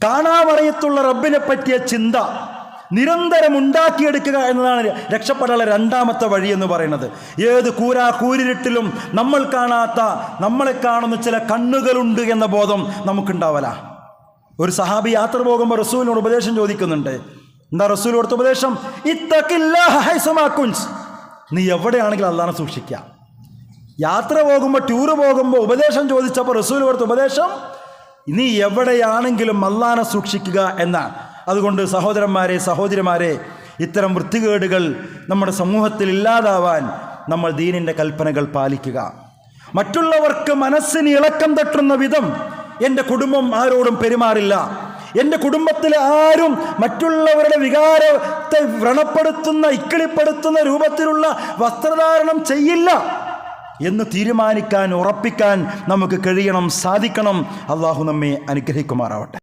കാണാമറയത്തുള്ള റബ്ബിനെ പറ്റിയ ചിന്ത നിരന്തരം ഉണ്ടാക്കിയെടുക്കുക എന്നതാണ് രക്ഷപ്പെടാനുള്ള 2ാമത്തെ വഴി എന്ന് പറയുന്നത്. ഏത് കൂരിരുട്ടിലും നമ്മൾ കാണാത്ത, നമ്മളെ കാണുന്ന ചില കണ്ണുകളുണ്ട് എന്ന ബോധം നമുക്കുണ്ടാവല. ഒരു സഹാബി യാത്ര പോകുമ്പോൾ റസൂലിനോട് ഉപദേശം ചോദിക്കുന്നുണ്ട്. എന്താ റസൂൽ കൊടുത്ത ഉപദേശം? ഇത്തഖില്ലാഹ ഹൈസുമാ കുൻത്, നീ എവിടെയാണെങ്കിലും അല്ലാഹനെ സൂക്ഷിക്കുക. യാത്ര പോകുമ്പോൾ, ടൂറ് പോകുമ്പോൾ ഉപദേശം ചോദിച്ചപ്പോൾ റസൂൽ കൊടുത്ത ഉപദേശം, നീ എവിടെയാണെങ്കിലും അല്ലാഹനെ സൂക്ഷിക്കുക എന്നാണ്. അതുകൊണ്ട് സഹോദരന്മാരെ, സഹോദരിമാരെ, ഇത്തരം വൃത്തികേടുകൾ നമ്മുടെ സമൂഹത്തിൽ ഇല്ലാതാവാൻ നമ്മൾ ദീനിൻ്റെ കൽപ്പനകൾ പാലിക്കുക. മറ്റുള്ളവർക്ക് മനസ്സിന് ഇളക്കം തട്ടുന്ന വിധം എൻ്റെ കുടുംബം ആരോടും പെരുമാറില്ല. എൻ്റെ കുടുംബത്തിലെ ആരും മറ്റുള്ളവരുടെ വികാരത്തെ വ്രണപ്പെടുത്തുന്ന, ഇക്കിളിപ്പെടുത്തുന്ന രൂപത്തിലുള്ള വസ്ത്രധാരണം ചെയ്യില്ല എന്ന് തീരുമാനിക്കാൻ, ഉറപ്പിക്കാൻ നമുക്ക് കഴിയണം, സാധിക്കണം. അള്ളാഹു നമ്മെ അനുഗ്രഹിക്കുമാറാവട്ടെ.